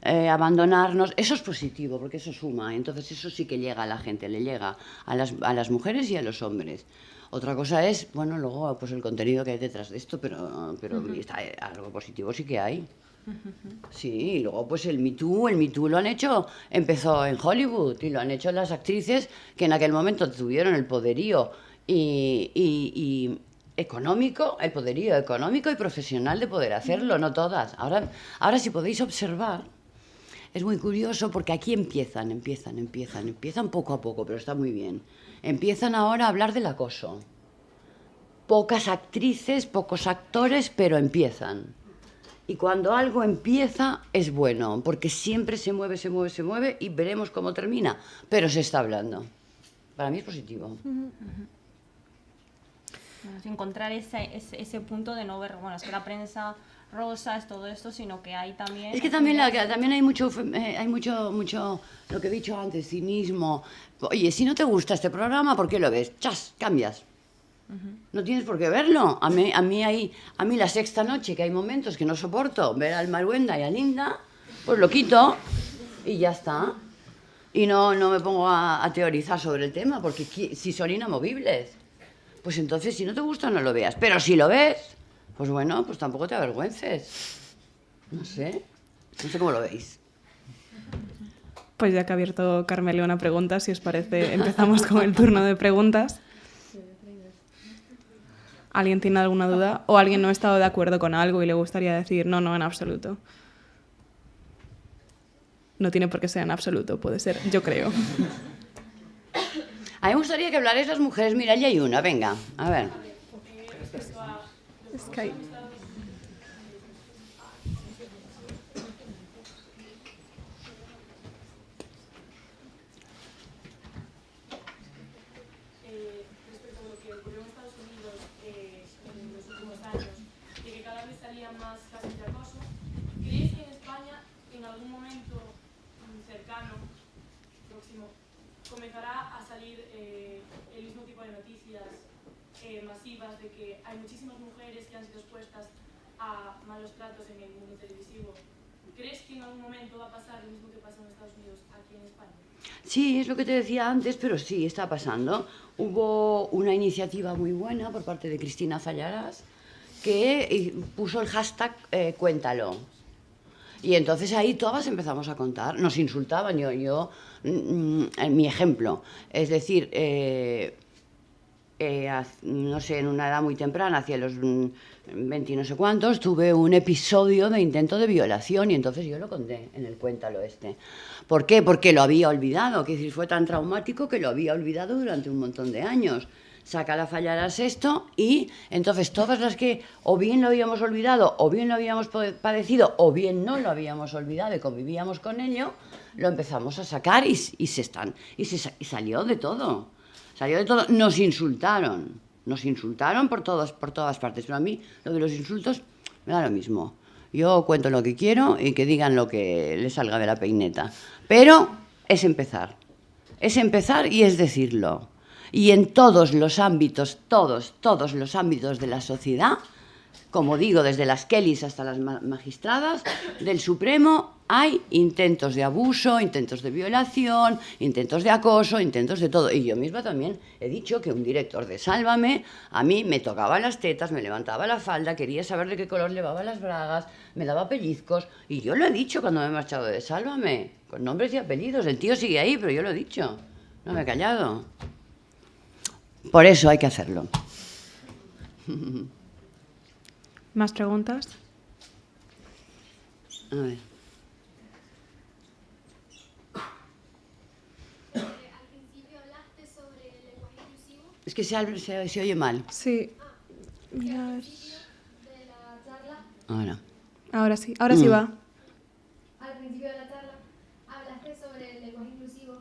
abandonarnos. Eso es positivo, porque eso suma. Entonces eso sí que llega a la gente, le llega a las mujeres y a los hombres. Otra cosa es, bueno, luego pues el contenido que hay detrás de esto, pero está, algo positivo sí que hay. Sí, y luego pues el Me Too lo han hecho, empezó en Hollywood y lo han hecho las actrices que en aquel momento tuvieron el poderío y económico, el poderío económico y profesional de poder hacerlo, no todas. Ahora si podéis observar, es muy curioso porque aquí empiezan poco a poco, pero está muy bien. Empiezan ahora a hablar del acoso. Pocas actrices, pocos actores, pero empiezan. Y cuando algo empieza es bueno, porque siempre se mueve y veremos cómo termina, pero se está hablando. Para mí es positivo. Bueno, encontrar ese punto de no ver, bueno, es que la prensa rosa es todo esto, sino que hay también... Es que también hay mucho lo que he dicho antes, cinismo. Oye, si no te gusta este programa, ¿por qué lo ves? ¡Chas! Cambias. No tienes por qué verlo. A mí la sexta noche, que hay momentos que no soporto, ver a Almaruenda y a Linda, pues lo quito y ya está. Y no me pongo a teorizar sobre el tema, porque si son inamovibles. Pues entonces, si no te gusta, no lo veas. Pero si lo ves, pues bueno, pues tampoco te avergüences. No sé cómo lo veis. Pues ya que ha abierto Carmele una pregunta, si os parece, empezamos con el turno de preguntas. ¿Alguien tiene alguna duda? ¿O alguien no ha estado de acuerdo con algo y le gustaría decir no, en absoluto? No tiene por qué ser en absoluto, puede ser, yo creo. A mí me gustaría que hablarais las mujeres. Mira, ya hay una, venga, a ver. Sky. Respecto a lo que ocurrió en Estados Unidos en los últimos años, de que cada vez salían más casos de acoso, ¿creéis que en España, en algún momento cercano, próximo, comenzará a salir el mismo tipo de noticias masivas de que hay muchísimas mujeres que han sido expuestas a malos tratos en el mundo televisivo? ¿Crees que en algún momento va a pasar lo mismo que pasa en Estados Unidos aquí en España? Sí, es lo que te decía antes, pero sí, está pasando. Hubo una iniciativa muy buena por parte de Cristina Fallarás que puso el hashtag Cuéntalo. Y entonces ahí todas empezamos a contar. Nos insultaban, en mi ejemplo. Es decir, no sé, en una edad muy temprana, hacia los 20 y no sé cuántos, tuve un episodio de intento de violación y entonces yo lo conté en el Cuéntalo este. ¿Por qué? Porque lo había olvidado, que fue tan traumático que lo había olvidado durante un montón de años. Saca la Fallarás esto y entonces todas las que o bien lo habíamos olvidado, o bien lo habíamos padecido, o bien no lo habíamos olvidado y convivíamos con ello, lo empezamos a sacar y salió de todo. Salió de todo. Nos insultaron por todas partes, pero a mí lo de los insultos me da lo mismo. Yo cuento lo que quiero y que digan lo que les salga de la peineta. Pero es empezar y es decirlo. Y en todos los ámbitos, todos los ámbitos de la sociedad, como digo, desde las Kellys hasta las magistradas, del Supremo hay intentos de abuso, intentos de violación, intentos de acoso, intentos de todo. Y yo misma también he dicho que un director de Sálvame a mí me tocaba las tetas, me levantaba la falda, quería saber de qué color llevaba las bragas, me daba pellizcos. Y yo lo he dicho cuando me he marchado de Sálvame, con nombres y apellidos. El tío sigue ahí, pero yo lo he dicho. No me he callado. Por eso hay que hacerlo. ¿Más preguntas? A ver. Al principio hablaste sobre el lenguaje inclusivo. Es que se oye mal. Sí. Mira. Al principio de la charla, Ahora. Ahora sí va. al principio de la charla, hablaste sobre el lenguaje inclusivo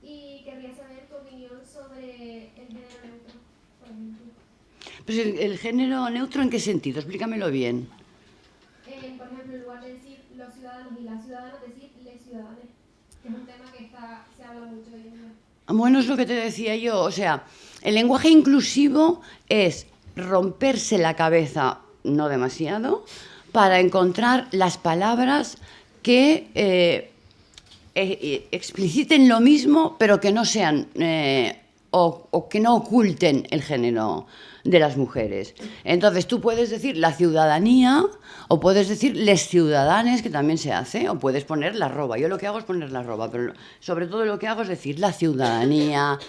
y querría saber tu opinión sobre el género neutro, por ejemplo. Pues el género neutro, ¿en qué sentido? Explícamelo bien. Por ejemplo, en lugar de decir los ciudadanos y las ciudadanas, decir les ciudadanes, que es un tema que se habla mucho hoy en día. Bueno, es lo que te decía yo. O sea, el lenguaje inclusivo es romperse la cabeza, no demasiado, para encontrar las palabras que expliciten lo mismo, pero que no sean o que no oculten el género de las mujeres. Entonces tú puedes decir la ciudadanía o puedes decir les ciudadanes, que también se hace, o puedes poner la arroba. Yo lo que hago es poner la arroba, pero sobre todo lo que hago es decir la ciudadanía,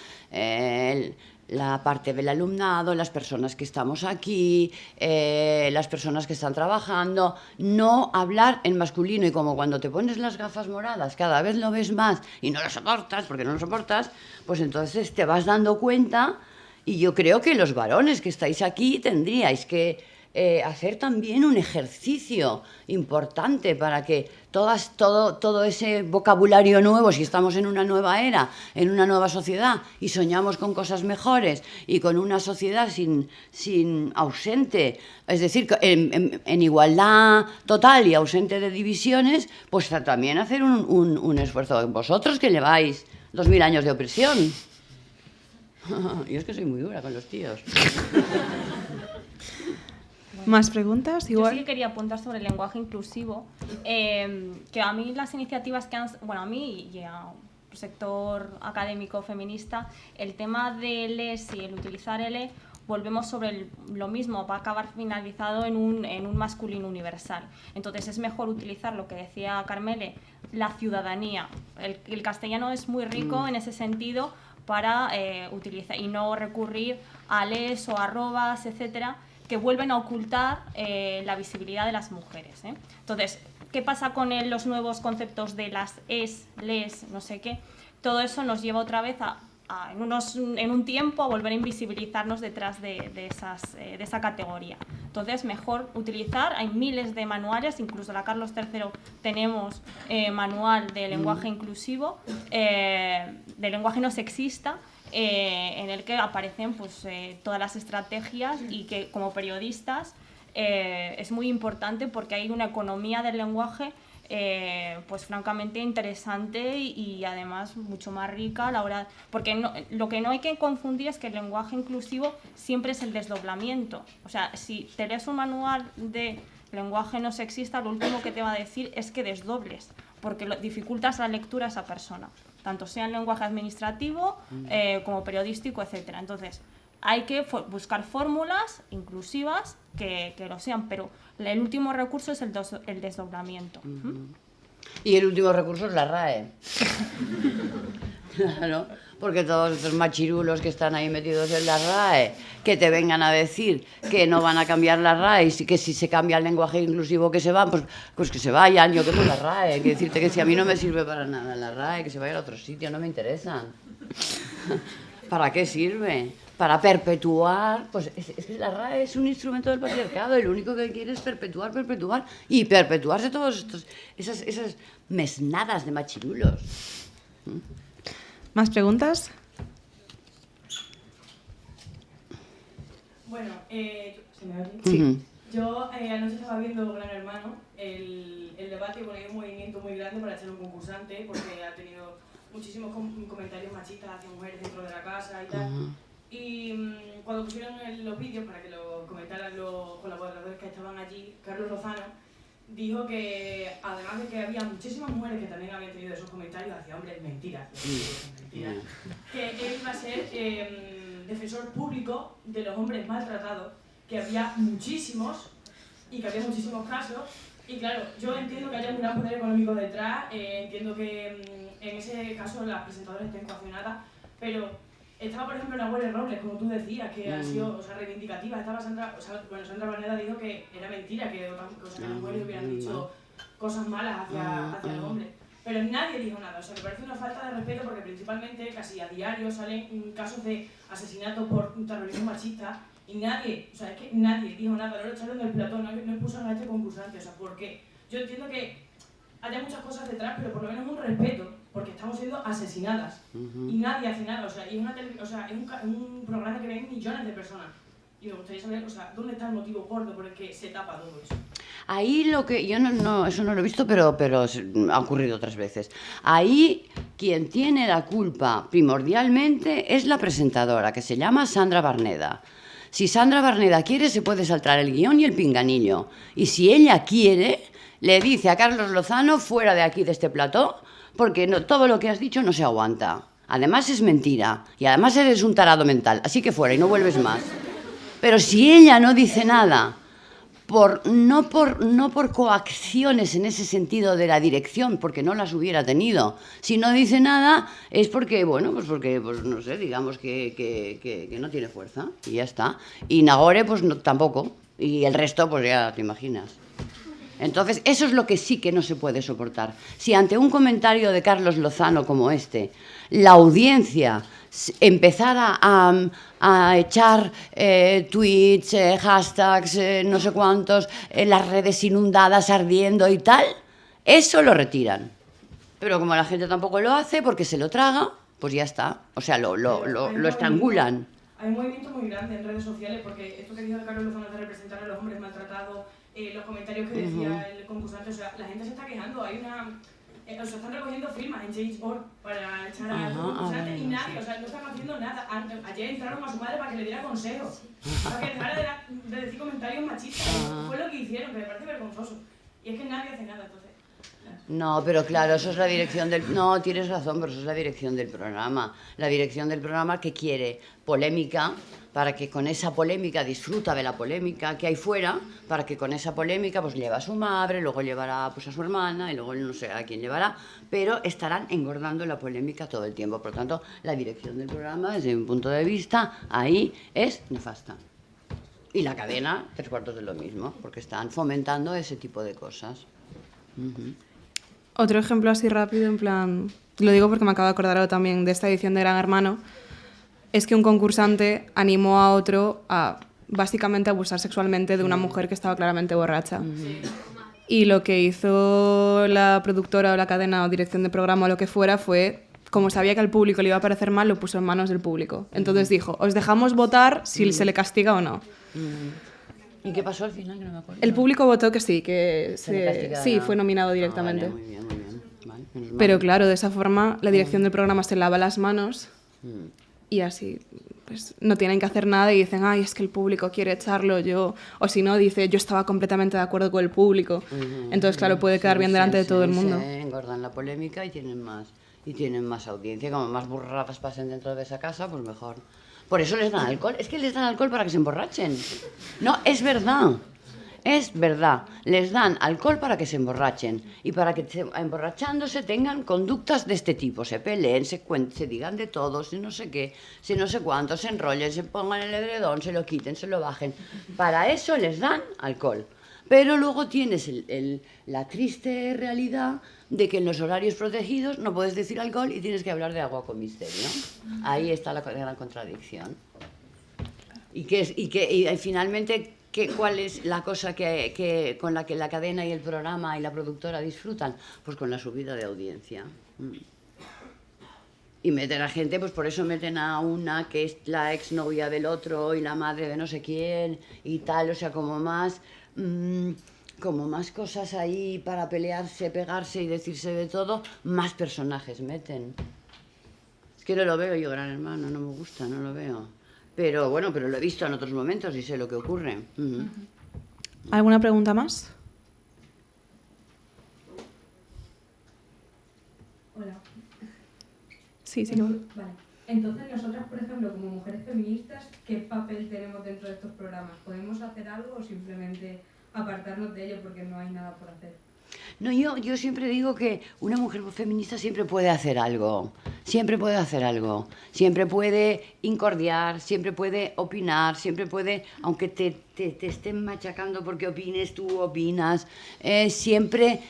la parte del alumnado, las personas que estamos aquí, las personas que están trabajando, no hablar en masculino. Y como cuando te pones las gafas moradas cada vez lo ves más y no lo soportas, porque no lo soportas, pues entonces te vas dando cuenta. Y yo creo que los varones que estáis aquí tendríais que hacer también un ejercicio importante para que todo ese vocabulario nuevo, si estamos en una nueva era, en una nueva sociedad y soñamos con cosas mejores y con una sociedad sin ausente, es decir, en igualdad total y ausente de divisiones, pues también hacer un esfuerzo. Vosotros que lleváis 2000 años de opresión. Yo es que soy muy dura con los tíos. ¿Más preguntas? Yo Igual. sí que quería apuntar sobre el lenguaje inclusivo, que a mí las iniciativas que han... Bueno, a mí y a un sector académico feminista, el tema del es y el utilizar el volvemos sobre lo mismo, va a acabar finalizado en un masculino universal. Entonces es mejor utilizar lo que decía Carmele, la ciudadanía. El castellano es muy rico en ese sentido para utilizar y no recurrir a les o arrobas, etcétera, que vuelven a ocultar la visibilidad de las mujeres. Entonces, ¿qué pasa con los nuevos conceptos de las es, les, no sé qué? Todo eso nos lleva otra vez en un tiempo a volver a invisibilizarnos detrás de esa categoría. Entonces, mejor utilizar, hay miles de manuales, incluso la Carlos III tenemos manual de lenguaje inclusivo, de lenguaje no sexista, en el que aparecen pues, todas las estrategias y que como periodistas es muy importante porque hay una economía del lenguaje pues francamente interesante y además mucho más rica a la hora, porque lo que no hay que confundir es que el lenguaje inclusivo siempre es el desdoblamiento. O sea, si te lees un manual de lenguaje no sexista, lo último que te va a decir es que desdobles, porque dificultas la lectura a esa persona, tanto sea en lenguaje administrativo como periodístico, etcétera. Entonces, hay que buscar fórmulas inclusivas que lo sean, pero el último recurso es el desdoblamiento. Y el último recurso es la RAE. Claro, porque todos estos machirulos que están ahí metidos en la RAE, que te vengan a decir que no van a cambiar la RAE y que si se cambia el lenguaje inclusivo que se van, pues que se vayan. Yo quemo la RAE, hay que decirte que si a mí no me sirve para nada la RAE, que se vayan a otro sitio, no me interesan. ¿Para qué sirve? Para perpetuar, pues es que la RAE es un instrumento del patriarcado, el único que quiere es perpetuar y perpetuarse todas esas mesnadas de machirulos. ¿Más preguntas? Bueno, ¿se me oye? Sí. Yo anoche estaba viendo Gran Hermano, el debate, porque hay un movimiento muy grande para echar un concursante, porque ha tenido muchísimos comentarios machistas hacia mujeres dentro de la casa y tal. Y cuando pusieron los vídeos para que lo comentaran los colaboradores que estaban allí, Carlos Lozano dijo que, además de que había muchísimas mujeres que también habían tenido esos comentarios hacia hombres, mentira, que él iba a ser defensor público de los hombres maltratados, que había muchísimos y que había muchísimos casos. Y claro, yo entiendo que haya un gran poder económico detrás, entiendo que en ese caso las presentadoras estén coaccionadas, pero estaba, por ejemplo, Nagüero Robles, como tú decías, que ha sido reivindicativa. Estaba Sandra Barneda dijo que era mentira, que las mujeres hubieran dicho cosas malas hacia los hombres. Pero nadie dijo nada, o sea, me parece una falta de respeto porque principalmente casi a diario salen casos de asesinatos por terrorismo machista y nadie, o sea, es que nadie dijo nada, no lo echaron del platón, no expulsaron a este concursante, o sea, ¿por qué? Yo entiendo que haya muchas cosas detrás, pero por lo menos un respeto, porque estamos siendo asesinadas y nadie hace nada, o sea, y es un programa que ven millones de personas. Y me gustaría saber, o sea, ¿dónde está el motivo gordo por el que se tapa todo eso? Ahí lo que... Yo eso no lo he visto, pero ha ocurrido otras veces. Ahí quien tiene la culpa primordialmente es la presentadora, que se llama Sandra Barneda. Si Sandra Barneda quiere, se puede saltar el guión y el pinganillo. Y si ella quiere, le dice a Carlos Lozano, fuera de aquí, de este plató, porque todo lo que has dicho no se aguanta. Además es mentira. Y además eres un tarado mental. Así que fuera y no vuelves más. Pero si ella no dice nada, no por coacciones en ese sentido de la dirección, porque no las hubiera tenido, si no dice nada es porque, pues no sé, digamos que no tiene fuerza y ya está. Y Nagore pues tampoco, y el resto pues ya te imaginas. Entonces eso es lo que sí que no se puede soportar. Si ante un comentario de Carlos Lozano como este, la audiencia empezara a echar tweets, hashtags, no sé cuántos, las redes inundadas, ardiendo y tal, eso lo retiran. Pero como la gente tampoco lo hace porque se lo traga, pues ya está. O sea, lo estrangulan. Hay un movimiento muy grande en redes sociales porque esto que dijo de Carlos Lozano de representar a los hombres maltratados, los comentarios que decía el concursante, o sea, la gente se está quejando, hay una... o sea, están recogiendo firmas en Change.org para echar a los concursantes y nadie, o sea, no están haciendo nada. Ayer entraron a su madre para que le diera consejos, para que dejara de decir comentarios machistas. Fue lo que hicieron, que me parece vergonzoso. Y es que nadie hace nada, entonces... No, pero claro, eso es la dirección del... No, tienes razón, pero eso es la dirección del programa. La dirección del programa que quiere polémica, para que con esa polémica disfruta de la polémica que hay fuera, para que con esa polémica pues lleva a su madre, luego llevará pues a su hermana y luego no sé a quién llevará, pero estarán engordando la polémica todo el tiempo. Por lo tanto, la dirección del programa, desde mi punto de vista, ahí es nefasta. Y la cadena, 3/4 de lo mismo, porque están fomentando ese tipo de cosas. Otro ejemplo así rápido, en plan, lo digo porque me acabo de acordar ahora también de esta edición de Gran Hermano, es que un concursante animó a otro a básicamente abusar sexualmente de una mujer que estaba claramente borracha. Y lo que hizo la productora o la cadena o dirección de programa o lo que fuera fue, como sabía que al público le iba a parecer mal, lo puso en manos del público. Entonces dijo, os dejamos votar si se le castiga o no. ¿Y qué pasó al final? Que no me acuerdo. El público votó que sí, que sí, fue nominado directamente. Vale, muy bien, muy bien. Vale, pero claro, de esa forma la dirección del programa se lava las manos y así pues no tienen que hacer nada y dicen, ay, es que el público quiere echarlo, o si no, dice, yo estaba completamente de acuerdo con el público. Entonces, claro, puede quedar bien delante de todo el mundo. Engordan la polémica y tienen más audiencia. Como más burradas pasen dentro de esa casa, pues mejor. Por eso les dan alcohol. Es que les dan alcohol para que se emborrachen. No, es verdad. Es verdad. Les dan alcohol para que se emborrachen. Y para que emborrachándose tengan conductas de este tipo. Se peleen, se digan de todo, se no sé qué, se no sé cuánto, se enrollen, se pongan el edredón, se lo quiten, se lo bajen. Para eso les dan alcohol. Pero luego tienes la triste realidad de que en los horarios protegidos no puedes decir alcohol y tienes que hablar de agua con misterio. Ahí está la gran contradicción. Y finalmente, ¿cuál es la cosa con la que la cadena y el programa y la productora disfrutan? Pues con la subida de audiencia. Y meten a gente, pues por eso meten a una que es la exnovia del otro y la madre de no sé quién y tal, o sea, como más cosas ahí para pelearse, pegarse y decirse de todo, más personajes meten. Es que no lo veo yo, Gran Hermano, no me gusta, no lo veo. Pero bueno, pero lo he visto en otros momentos y sé lo que ocurre. ¿Alguna pregunta más? Hola. Sí, sí. Vale. Entonces, nosotras, por ejemplo, como mujeres feministas, ¿qué papel tenemos dentro de estos programas? ¿Podemos hacer algo o simplemente apartarnos de ello porque no hay nada por hacer? No, yo siempre digo que una mujer feminista siempre puede hacer algo, siempre puede hacer algo, siempre puede incordiar, siempre puede opinar, siempre puede, aunque te estén machacando porque opines, tú opinas, siempre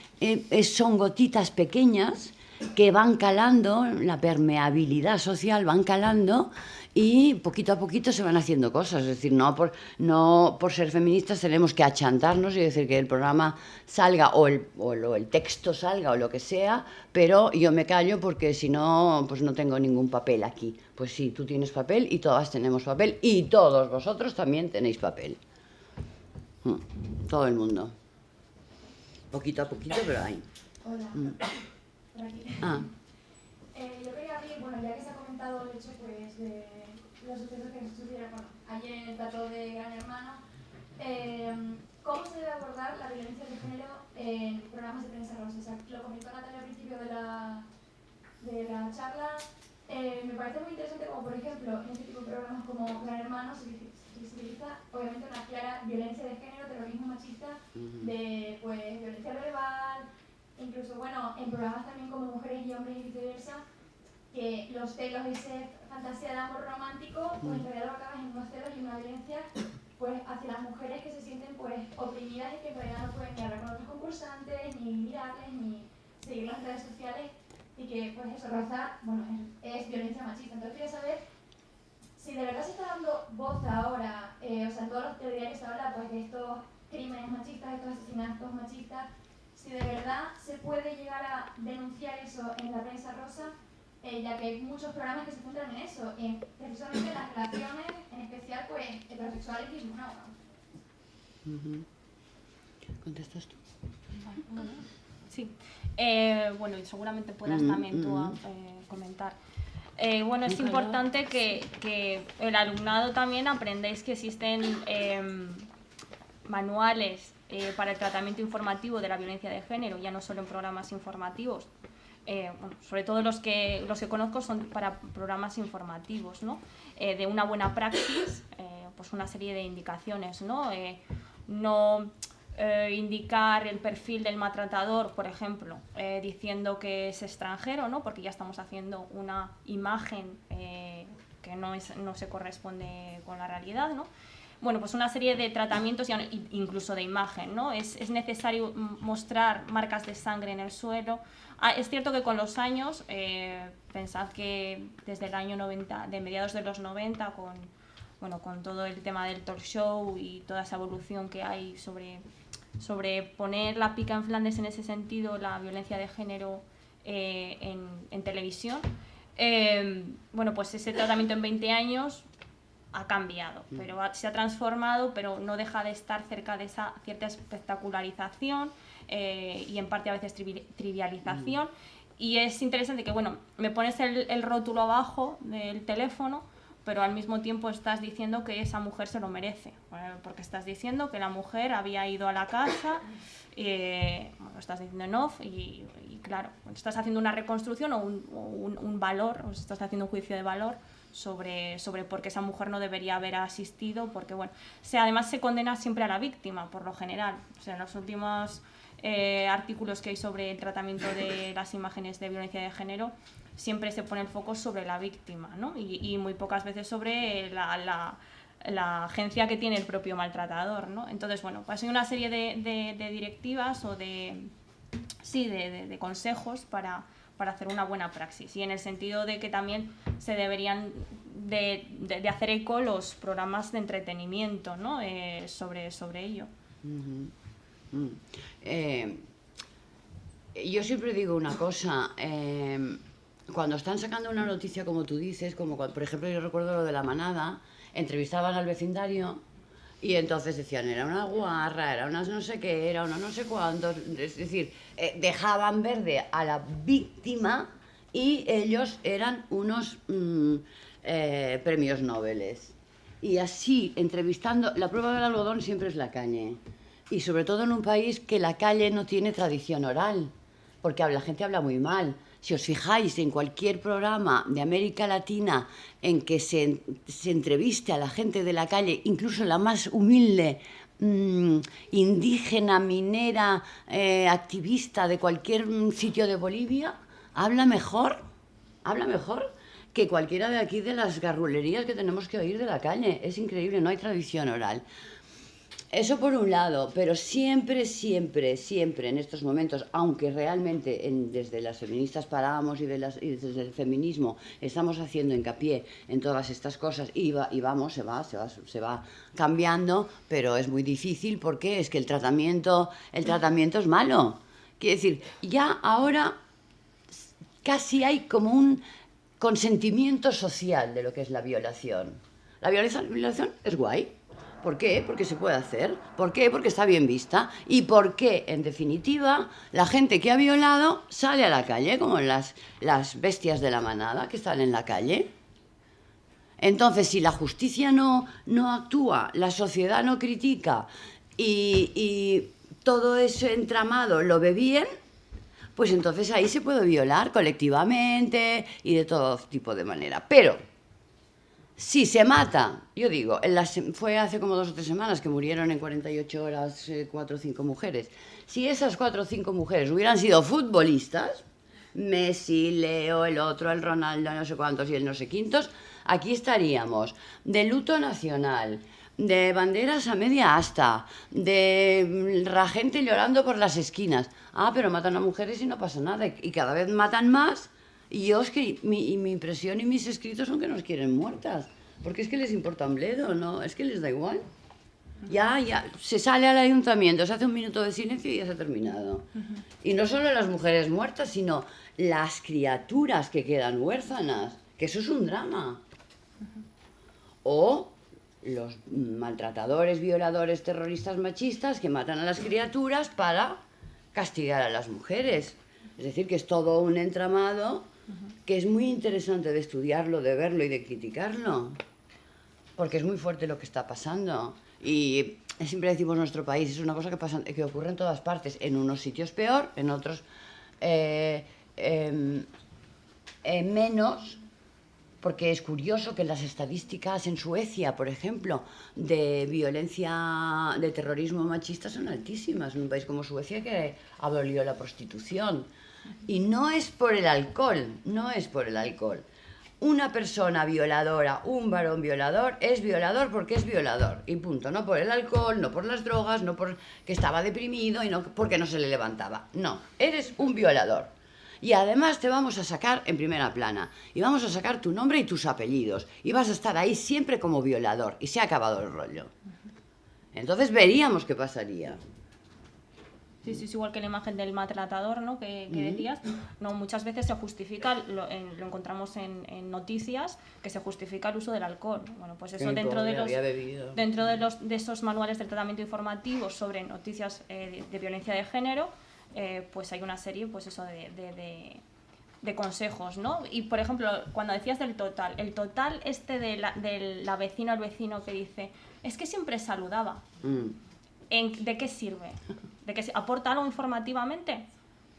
son gotitas pequeñas que van calando, la permeabilidad social van calando y poquito a poquito se van haciendo cosas. Es decir, no por ser feministas tenemos que achantarnos y decir que el programa salga o el texto salga o lo que sea, pero yo me callo porque si no, pues no tengo ningún papel aquí. Pues sí, tú tienes papel y todas tenemos papel y todos vosotros también tenéis papel. Todo el mundo. Poquito a poquito, pero hay. Hola. Por aquí. Yo quería abrir, bueno, ya que se ha comentado el hecho pues, de los sucesos que sucedieron ayer en el plató de Gran Hermano, ¿cómo se debe abordar la violencia de género en programas de prensa rosa? O sea, lo comentó Natalia al principio de la charla. Me parece muy interesante como, por ejemplo, en este tipo de programas como Gran Hermano se utiliza obviamente una clara violencia de género, terrorismo machista, de pues, violencia verbal, incluso, bueno, en programas también como Mujeres y Hombres y viceversa, que los celos y esa fantasía de amor romántico, pues en realidad lo acabas en unos celos y una violencia pues hacia las mujeres que se sienten pues oprimidas y que en realidad no pueden ni hablar con otros concursantes, ni mirarles, ni seguir las redes sociales y que pues eso, rozar, bueno, es violencia machista. Entonces quería saber si de verdad se está dando voz ahora, o sea, en todos los telediarios se habla pues de estos crímenes machistas, estos asesinatos machistas, si de verdad se puede llegar a denunciar eso en la prensa rosa, ya que hay muchos programas que se centran en eso, en precisamente en las relaciones, en especial pues heterosexuales y monógamas. ¿Contestas tú? Sí. Bueno, y seguramente puedas también tú comentar. Bueno, es importante que el alumnado también aprendáis que existen manuales para el tratamiento informativo de la violencia de género, ya no solo en programas informativos. Bueno, sobre todo los que conozco son para programas informativos, ¿no? De una buena praxis, pues una serie de indicaciones, ¿no? Indicar el perfil del maltratador, por ejemplo, diciendo que es extranjero, ¿no? Porque ya estamos haciendo una imagen que no se corresponde con la realidad, ¿no? Bueno, pues una serie de tratamientos, incluso de imagen, ¿no? Es necesario mostrar marcas de sangre en el suelo. Es cierto que con los años, pensad que desde el año 90, de mediados de los 90, con todo el tema del talk show y toda esa evolución que hay sobre poner la pica en Flandes en ese sentido, la violencia de género en televisión, bueno, pues ese tratamiento en 20 años ha cambiado, pero se ha transformado, pero no deja de estar cerca de esa cierta espectacularización y en parte a veces trivialización. Y es interesante que, bueno, me pones el rótulo abajo del teléfono, pero al mismo tiempo estás diciendo que esa mujer se lo merece, porque estás diciendo que la mujer había ido a la casa, bueno, estás diciendo en off y claro, estás haciendo una reconstrucción o un valor, o estás haciendo un juicio de valor sobre por qué esa mujer no debería haber asistido, porque bueno, además se condena siempre a la víctima, por lo general. O sea, en los últimos artículos que hay sobre el tratamiento de las imágenes de violencia de género, siempre se pone el foco sobre la víctima, ¿no? Y muy pocas veces sobre la agencia que tiene el propio maltratador, ¿no? Entonces, bueno, pues hay una serie de directivas o de consejos para hacer una buena praxis, y en el sentido de que también se deberían de hacer eco los programas de entretenimiento, ¿no? sobre ello. Yo siempre digo una cosa, cuando están sacando una noticia como tú dices, como cuando, por ejemplo, yo recuerdo lo de la manada, entrevistaban al vecindario y entonces decían, era una guarra, era una no sé qué, era una no sé cuánto, es decir, dejaban verde a la víctima y ellos eran unos premios Nobel. Y así, entrevistando, la prueba del algodón siempre es la calle. Y sobre todo en un país que la calle no tiene tradición oral. porque la gente habla muy mal. Si os fijáis en cualquier programa de América Latina en que se entreviste a la gente de la calle, incluso la más humilde, indígena, minera, activista de cualquier sitio de Bolivia, habla mejor que cualquiera de aquí de las garrulerías que tenemos que oír de la calle. Es increíble, no hay tradición oral. Eso por un lado, pero siempre, siempre, siempre en estos momentos, aunque realmente desde las feministas parábamos y desde el feminismo estamos haciendo hincapié en todas estas cosas y se va cambiando, pero es muy difícil porque es que el tratamiento es malo. Quiere decir, ya ahora casi hay como un consentimiento social de lo que es la violación. La violación es guay. ¿Por qué? Porque se puede hacer. ¿Por qué? Porque está bien vista. Y porque, en definitiva, la gente que ha violado sale a la calle, como las bestias de la manada que están en la calle. Entonces, si la justicia no actúa, la sociedad no critica y todo ese entramado lo ve bien, pues entonces ahí se puede violar colectivamente y de todo tipo de manera. Pero si se mata, yo digo, fue hace como 2 o 3 semanas que murieron en 48 horas 4 o 5 mujeres. Si esas 4 o 5 mujeres hubieran sido futbolistas, Messi, Leo, el otro, el Ronaldo, no sé cuántos y el no sé quintos, aquí estaríamos de luto nacional, de banderas a media asta, de la gente llorando por las esquinas. Pero matan a mujeres y no pasa nada, y cada vez matan más. Y yo es que mi impresión y mis escritos son que nos quieren muertas, porque es que les importa un bledo, ¿no? Es que les da igual. Ya, se sale al ayuntamiento, se hace un minuto de silencio y ya se ha terminado. Y no solo las mujeres muertas, sino las criaturas que quedan huérfanas, que eso es un drama. O los maltratadores, violadores, terroristas, machistas que matan a las criaturas para castigar a las mujeres. Es decir, que es todo un entramado que es muy interesante de estudiarlo, de verlo y de criticarlo, porque es muy fuerte lo que está pasando. Y siempre decimos nuestro país, es una cosa que ocurre en todas partes, en unos sitios peor, en otros menos, porque es curioso que las estadísticas en Suecia, por ejemplo, de violencia, de terrorismo machista son altísimas, en un país como Suecia que abolió la prostitución. Y no es por el alcohol, no es por el alcohol. Una persona violadora, un varón violador, es violador porque es violador. Y punto. No por el alcohol, no por las drogas, no porque estaba deprimido y no porque no se le levantaba. No, eres un violador. Y además te vamos a sacar en primera plana. Y vamos a sacar tu nombre y tus apellidos. Y vas a estar ahí siempre como violador. Y se ha acabado el rollo. Entonces veríamos qué pasaría. Sí, es igual que la imagen del maltratador, ¿no? que decías. No, muchas veces se justifica, lo encontramos en noticias, que se justifica el uso del alcohol. Bueno, pues eso dentro de esos manuales del tratamiento informativo sobre noticias de violencia de género, pues hay una serie, pues eso de consejos, ¿no? Y por ejemplo, cuando decías del total, el total de la vecina o el vecino que dice, es que siempre saludaba. ¿De qué sirve? ¿De qué aporta algo informativamente?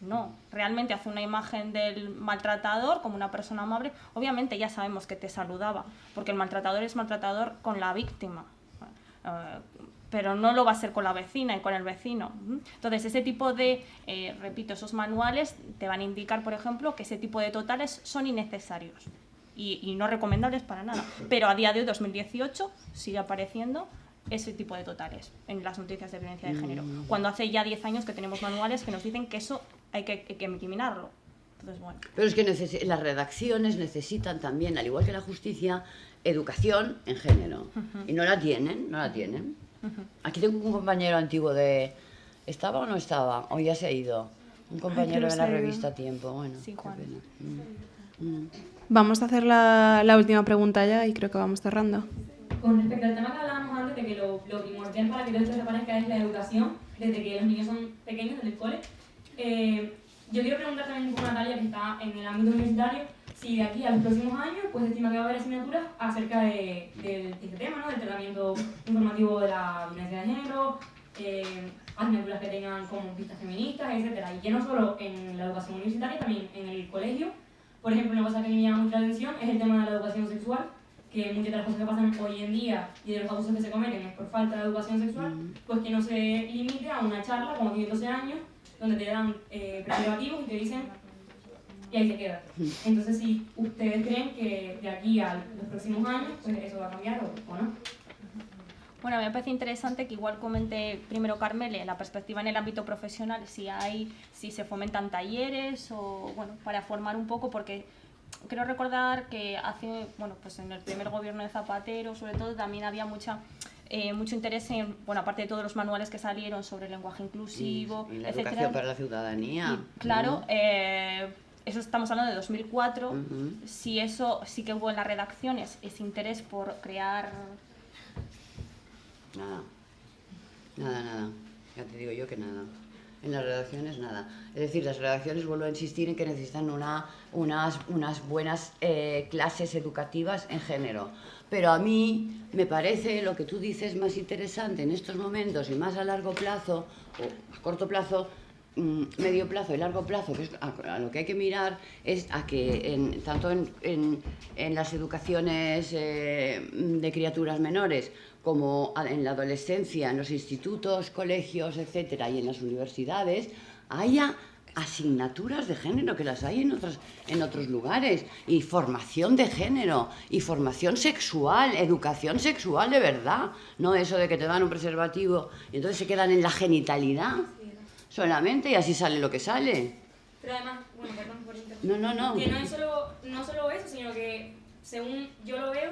No, realmente hace una imagen del maltratador como una persona amable. Obviamente ya sabemos que te saludaba, porque el maltratador es maltratador con la víctima, pero no lo va a ser con la vecina y con el vecino. Entonces ese tipo de, repito, esos manuales te van a indicar, por ejemplo, que ese tipo de totales son innecesarios y no recomendables para nada. Pero a día de hoy, 2018, sigue apareciendo ese tipo de totales en las noticias de violencia de género, cuando hace ya 10 años que tenemos manuales que nos dicen que eso hay que eliminarlo. Entonces, bueno. Pero es que las redacciones necesitan también, al igual que la justicia, educación en género. Y no la tienen. Aquí tengo un compañero antiguo ¿estaba o no estaba? O ya se ha ido. Un compañero de la revista Tiempo. Bueno, sí, Juan. Qué pena. Vamos a hacer la última pregunta ya y creo que vamos cerrando. Con respecto al tema que hablábamos antes de que lo primordial para que todo esto se parezca es la educación, desde que los niños son pequeños, desde el cole. Yo quiero preguntar también un poco a Natalia, que está en el ámbito universitario, si de aquí a los próximos años pues estima que va a haber asignaturas acerca de este tema, ¿no? Del tratamiento informativo de la violencia de género, asignaturas que tengan como vistas feministas, etc. Y ya no solo en la educación universitaria, también en el colegio. Por ejemplo, una cosa que me llama mucho la atención es el tema de la educación sexual, que muchas de las cosas que pasan hoy en día y de los abusos que se cometen es por falta de educación sexual, pues que no se limite a una charla como tiene 12 años, donde te dan preservativos y te dicen y ahí se queda. Entonces, si ustedes creen que de aquí a los próximos años, pues eso va a cambiar o no. Bueno, me parece interesante que igual comente primero Carmele la perspectiva en el ámbito profesional, si se fomentan talleres o, bueno, para formar un poco, porque creo recordar que pues en el primer gobierno de Zapatero, sobre todo, también había mucho interés en, bueno, aparte de todos los manuales que salieron sobre el lenguaje inclusivo, y la etcétera. educación para la ciudadanía. Y, claro, eso estamos hablando de 2004, si eso sí que hubo en las redacciones, ese interés por crear... Nada. Ya te digo yo que nada. En las redacciones nada. Es decir, las redacciones, vuelvo a insistir en que necesitan unas buenas clases educativas en género. Pero a mí me parece lo que tú dices más interesante en estos momentos y más a largo plazo, o a corto plazo, medio plazo y largo plazo, que es a lo que hay que mirar, es a que tanto en las educaciones de criaturas menores como en la adolescencia, en los institutos, colegios, etcétera, y en las universidades, haya asignaturas de género, que las hay en otros lugares, y formación de género, y formación sexual, educación sexual de verdad, no eso de que te dan un preservativo y entonces se quedan en la genitalidad solamente y así sale lo que sale. Pero además, bueno, perdón por interrumpir. No. Que no solo eso, sino que según yo lo veo,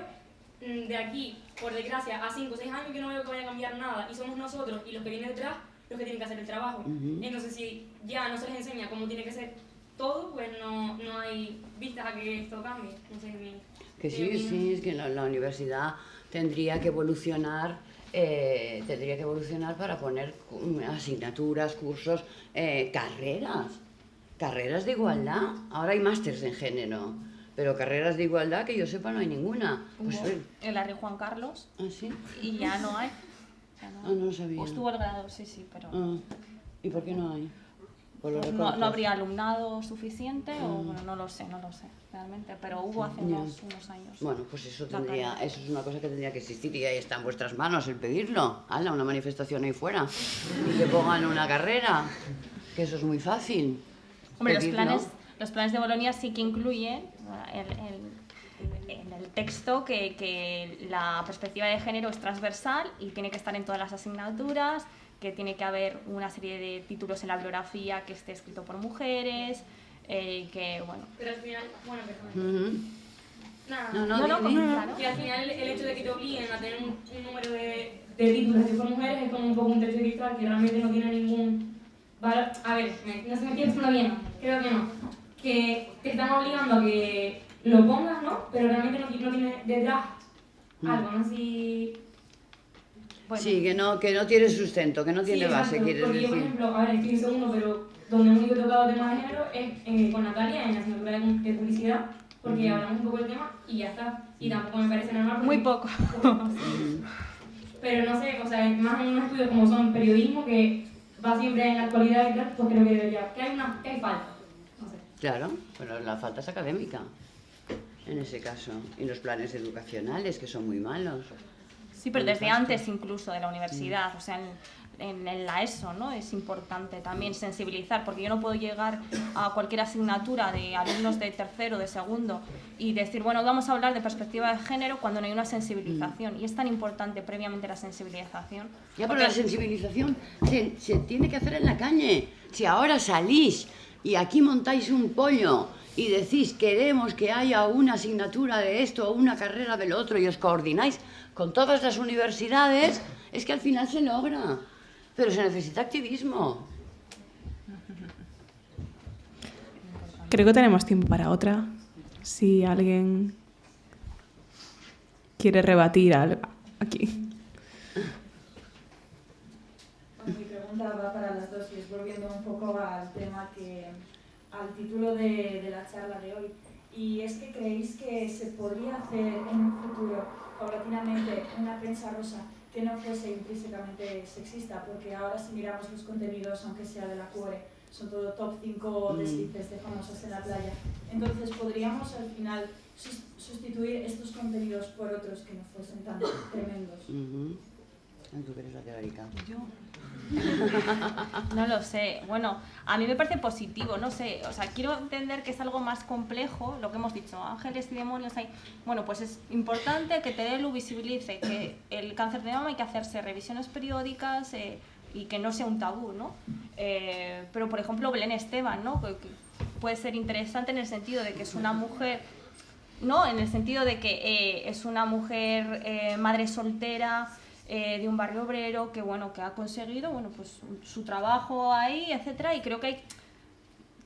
de aquí, por desgracia, a 5 o 6 años que no veo que vaya a cambiar nada y somos nosotros y los que vienen detrás los que tienen que hacer el trabajo. Entonces, si ya no se les enseña cómo tiene que ser todo, pues no hay vistas a que esto cambie. No sé, que sí, es que la universidad tendría que evolucionar para poner asignaturas, cursos, carreras de igualdad. Ahora hay másters en género, pero carreras de igualdad que yo sepa no hay ninguna. Pues, en la Rey Juan Carlos. ¿Ah, sí? Y ya no hay. No lo sabía. Pues tuvo el grado, sí, pero... ¿Y por qué no hay? Pues no habría alumnado suficiente o bueno, no lo sé realmente, pero hubo hace unos años. Bueno, pues eso es una cosa que tendría que existir y ahí está en vuestras manos el pedirlo. Hala, una manifestación ahí fuera y que pongan una carrera, que eso es muy fácil. Hombre, los planes de Bolonia sí que incluyen en el texto que la perspectiva de género es transversal y tiene que estar en todas las asignaturas, que tiene que haber una serie de títulos en la bibliografía que esté escrito por mujeres, que bueno... Pero al final, bueno, perdón. Claro. Que al final el hecho de que te obliguen a tener un número de títulos hechos por mujeres es como un poco un techo de cristal que realmente no tiene ningún valor. A ver, no sé, me estoy explicando bien, creo que no. Que te están obligando a que lo pongas, ¿no? Pero realmente no tiene detrás algo, ¿no? Si... Bueno. Sí, que no tiene sustento, que no tiene base, quieres porque decir. Yo, por ejemplo, a ver, estoy en segundo, pero donde hemos ido tocado temas de género es con Natalia en la asignatura de publicidad, porque hablamos un poco del tema y ya está. Y tampoco me parece normal. Muy poco. Pero no sé, o sea, más en un estudio como son periodismo, que va siempre en la actualidad y tal, pues creo que debería. Que hay falta. No sé. Claro, pero la falta es académica, en ese caso. Y los planes educacionales, que son muy malos. Sí, pero desde antes incluso de la universidad, o sea, en la ESO, ¿no? Es importante también sensibilizar, porque yo no puedo llegar a cualquier asignatura de alumnos de tercero, de segundo, y decir, bueno, vamos a hablar de perspectiva de género cuando no hay una sensibilización. Y es tan importante previamente la sensibilización. Ya, pero la sensibilización se tiene que hacer en la calle. Si ahora salís y aquí montáis un pollo y decís, queremos que haya una asignatura de esto o una carrera del otro y os coordináis con todas las universidades, es que al final se logra. Pero se necesita activismo. Creo que tenemos tiempo para otra. Si alguien quiere rebatir algo aquí. Mi pregunta va para las dos y es volviendo un poco al tema al título de la charla de hoy. Y es que creéis que se podría hacer en un futuro, paulatinamente, una prensa rosa que no fuese intrínsecamente sexista, porque ahora si miramos los contenidos, aunque sea de la Cuore, son todo top 5 deslices de famosas en la playa. Entonces, ¿podríamos al final sustituir estos contenidos por otros que no fuesen tan tremendos? ¿Tú qué eres la teórica? Yo. No lo sé. Bueno, a mí me parece positivo, no sé. O sea, quiero entender que es algo más complejo, lo que hemos dicho, ángeles y demonios hay. Bueno, pues es importante que TDLU visibilice que el cáncer de mama hay que hacerse revisiones periódicas y que no sea un tabú, ¿no? Pero, por ejemplo, Belén Esteban, ¿no? Que puede ser interesante en el sentido de que es una mujer, ¿no? En el sentido de que es una mujer madre soltera, de un barrio obrero que, bueno, que ha conseguido, bueno, pues su trabajo ahí, etcétera, y creo que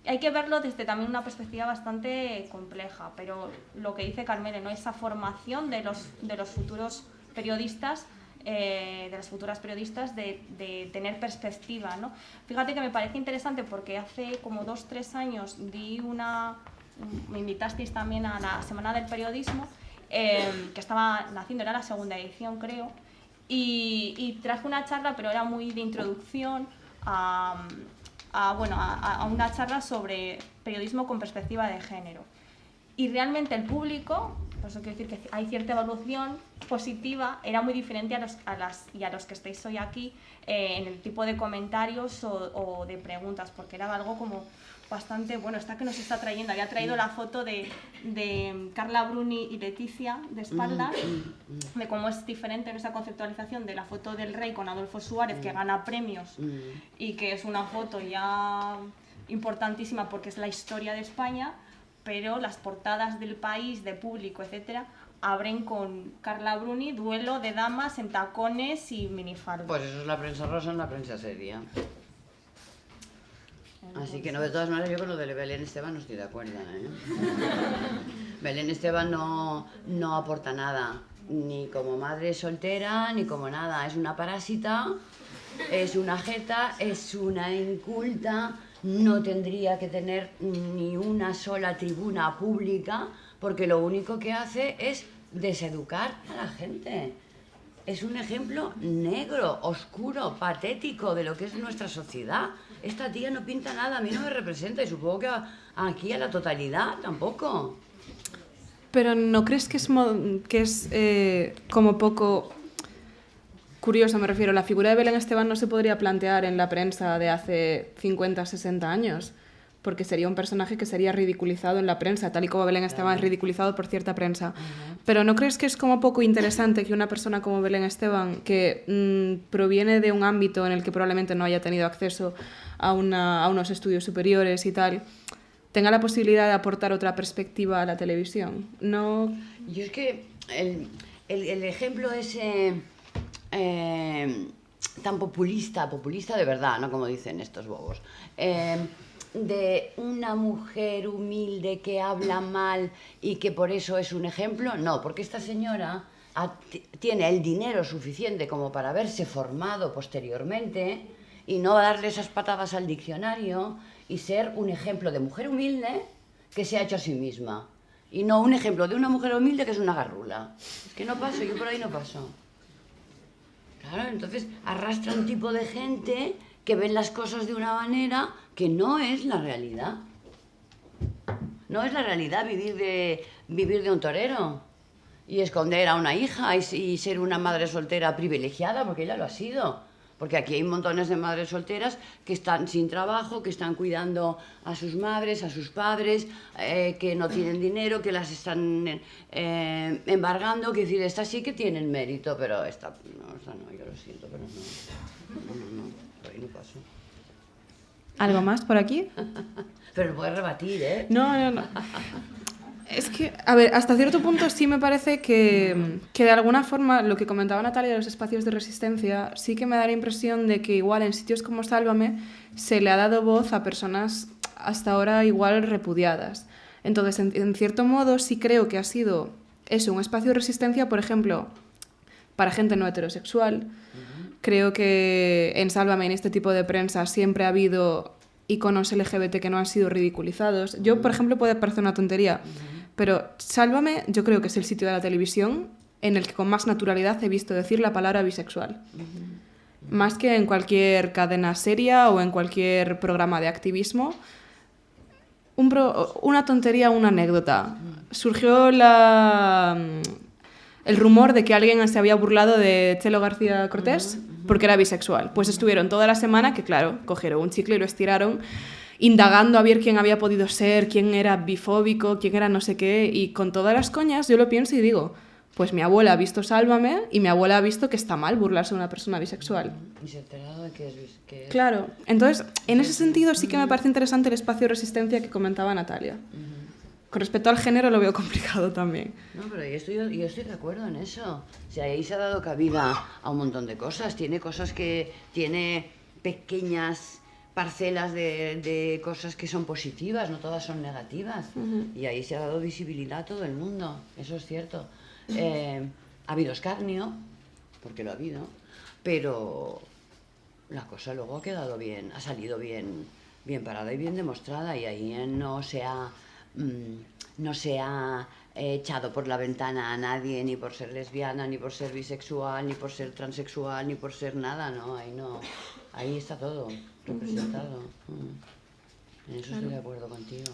hay que verlo desde también una perspectiva bastante compleja, pero lo que dice Carmele, ¿no? Esa formación de los futuros periodistas, de las futuras periodistas, de tener perspectiva, ¿no? Fíjate que me parece interesante porque hace como 2-3 años me invitasteis también a la Semana del Periodismo, que estaba naciendo, era la segunda edición, creo, y traje una charla, pero era muy de introducción a una charla sobre periodismo con perspectiva de género. Y realmente el público, por eso quiero decir que hay cierta evolución positiva, era muy diferente a los que estáis hoy aquí en el tipo de comentarios o de preguntas, porque era algo como bastante, bueno, esta que nos está trayendo, había traído la foto de Carla Bruni y Leticia de espaldas, de cómo es diferente en esa conceptualización de la foto del rey con Adolfo Suárez, que gana premios y que es una foto ya importantísima porque es la historia de España, pero las portadas del País, de Público, etcétera, abren con Carla Bruni, duelo de damas en tacones y minifalda. Pues eso es la prensa rosa en la prensa seria. Así que no, de todas maneras, yo con lo de Belén Esteban no estoy de acuerdo, ¿eh? Belén Esteban no aporta nada, ni como madre soltera, ni como nada. Es una parásita, es una jeta, es una inculta, no tendría que tener ni una sola tribuna pública, porque lo único que hace es deseducar a la gente. Es un ejemplo negro, oscuro, patético de lo que es nuestra sociedad. Esta tía no pinta nada, a mí no me representa y supongo que aquí a la totalidad tampoco. Pero ¿no crees que es como poco curioso, me refiero? La figura de Belén Esteban no se podría plantear en la prensa de hace 50, 60 años, porque sería un personaje que sería ridiculizado en la prensa, tal y como Belén Esteban es ridiculizado por cierta prensa. Pero ¿no crees que es como poco interesante que una persona como Belén Esteban, que proviene de un ámbito en el que probablemente no haya tenido acceso a unos estudios superiores y tal, tenga la posibilidad de aportar otra perspectiva a la televisión? No. Yo es que el ejemplo ese tan populista de verdad, no como dicen estos bobos, de una mujer humilde que habla mal y que por eso es un ejemplo, no, porque esta señora tiene el dinero suficiente como para haberse formado posteriormente y no darle esas patadas al diccionario y ser un ejemplo de mujer humilde que se ha hecho a sí misma. Y no un ejemplo de una mujer humilde que es una garrula. Es que no paso, yo por ahí no paso. Claro, entonces arrastra un tipo de gente que ven las cosas de una manera que no es la realidad. No es la realidad vivir de un torero y esconder a una hija y ser una madre soltera privilegiada, porque ella lo ha sido. Porque aquí hay montones de madres solteras que están sin trabajo, que están cuidando a sus madres, a sus padres, que no tienen dinero, que las están embargando. Que decir, estas sí que tienen mérito, pero esta no, yo lo siento, pero no, por ahí no paso. ¿Algo más por aquí? Pero lo puedes rebatir, ¿eh? No. Es que, a ver, hasta cierto punto sí me parece que de alguna forma lo que comentaba Natalia de los espacios de resistencia sí que me da la impresión de que igual en sitios como Sálvame se le ha dado voz a personas hasta ahora igual repudiadas. Entonces, en cierto modo sí creo que ha sido eso, un espacio de resistencia, por ejemplo, para gente no heterosexual. Creo que en Sálvame, en este tipo de prensa, siempre ha habido iconos LGBT que no han sido ridiculizados. Yo, por ejemplo, puede parecer una tontería, pero Sálvame yo creo que es el sitio de la televisión en el que con más naturalidad he visto decir la palabra bisexual. Más que en cualquier cadena seria o en cualquier programa de activismo. Una tontería, una anécdota. Surgió el rumor de que alguien se había burlado de Chelo García Cortés porque era bisexual. Pues estuvieron toda la semana que, claro, cogieron un chicle y lo estiraron, indagando a ver quién había podido ser, quién era bifóbico, quién era no sé qué, y con todas las coñas yo lo pienso y digo, pues mi abuela ha visto Sálvame y mi abuela ha visto que está mal burlarse de una persona bisexual. Y se ha enterado de que es... Claro, entonces en ese sentido sí que me parece interesante el espacio de resistencia que comentaba Natalia. Con respecto al género lo veo complicado también. No, pero yo estoy de acuerdo en eso. O sea, ahí se ha dado cabida a un montón de cosas. Tiene cosas que... Tiene pequeñas parcelas de cosas que son positivas, no todas son negativas. Y ahí se ha dado visibilidad a todo el mundo. Eso es cierto. Ha habido escarnio, porque lo ha habido, pero la cosa luego ha quedado bien, ha salido bien parada y bien demostrada, y ahí no se ha echado por la ventana a nadie, ni por ser lesbiana, ni por ser bisexual, ni por ser transexual, ni por ser nada, no, ahí está todo representado. En eso estoy de acuerdo contigo.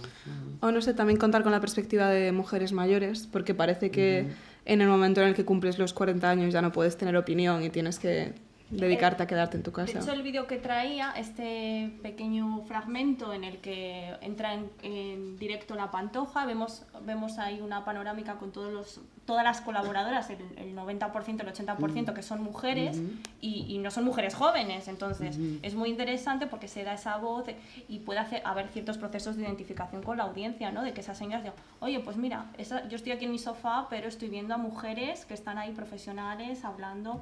O no sé, también contar con la perspectiva de mujeres mayores, porque parece que en el momento en el que cumples los 40 años ya no puedes tener opinión y tienes que dedicarte a quedarte en tu casa. De hecho, el vídeo que traía, este pequeño fragmento en el que entra en directo la Pantoja, vemos ahí una panorámica con todas las colaboradoras, el 90%, el 80% que son mujeres y no son mujeres jóvenes, entonces es muy interesante porque se da esa voz y puede haber ciertos procesos de identificación con la audiencia, ¿no? De que esas señoras digan, oye, pues mira, yo estoy aquí en mi sofá, pero estoy viendo a mujeres que están ahí profesionales hablando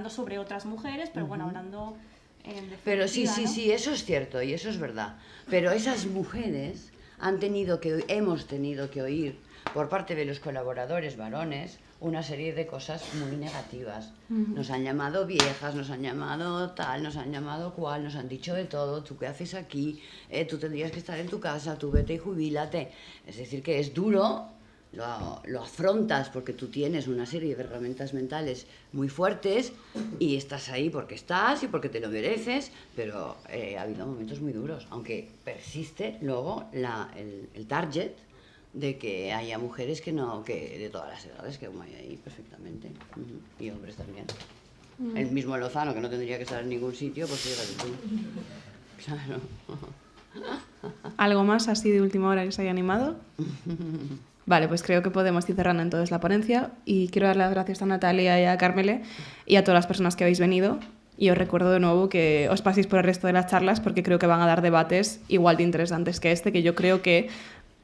sobre otras mujeres, pero bueno, hablando en definitiva, pero sí, ¿no? eso es cierto y eso es verdad. Pero esas mujeres hemos tenido que oír por parte de los colaboradores varones una serie de cosas muy negativas. Nos han llamado viejas, nos han llamado tal, nos han llamado cual, nos han dicho de todo. ¿Tú qué haces aquí? Tú tendrías que estar en tu casa, tú vete y jubílate. Es decir, que es duro. Lo afrontas porque tú tienes una serie de herramientas mentales muy fuertes y estás ahí porque estás y porque te lo mereces, pero ha habido momentos muy duros, aunque persiste luego el target de que haya mujeres que de todas las edades, que hay ahí perfectamente, y hombres también. El mismo Lozano, que no tendría que estar en ningún sitio, pues fíjate tú. Claro. ¿Algo más así de última hora que se haya animado? Vale, pues creo que podemos ir cerrando entonces la ponencia y quiero dar las gracias a Natalia y a Carmele y a todas las personas que habéis venido, y os recuerdo de nuevo que os paséis por el resto de las charlas porque creo que van a dar debates igual de interesantes que este, que yo creo que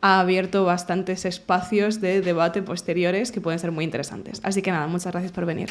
ha abierto bastantes espacios de debate posteriores que pueden ser muy interesantes. Así que nada, muchas gracias por venir.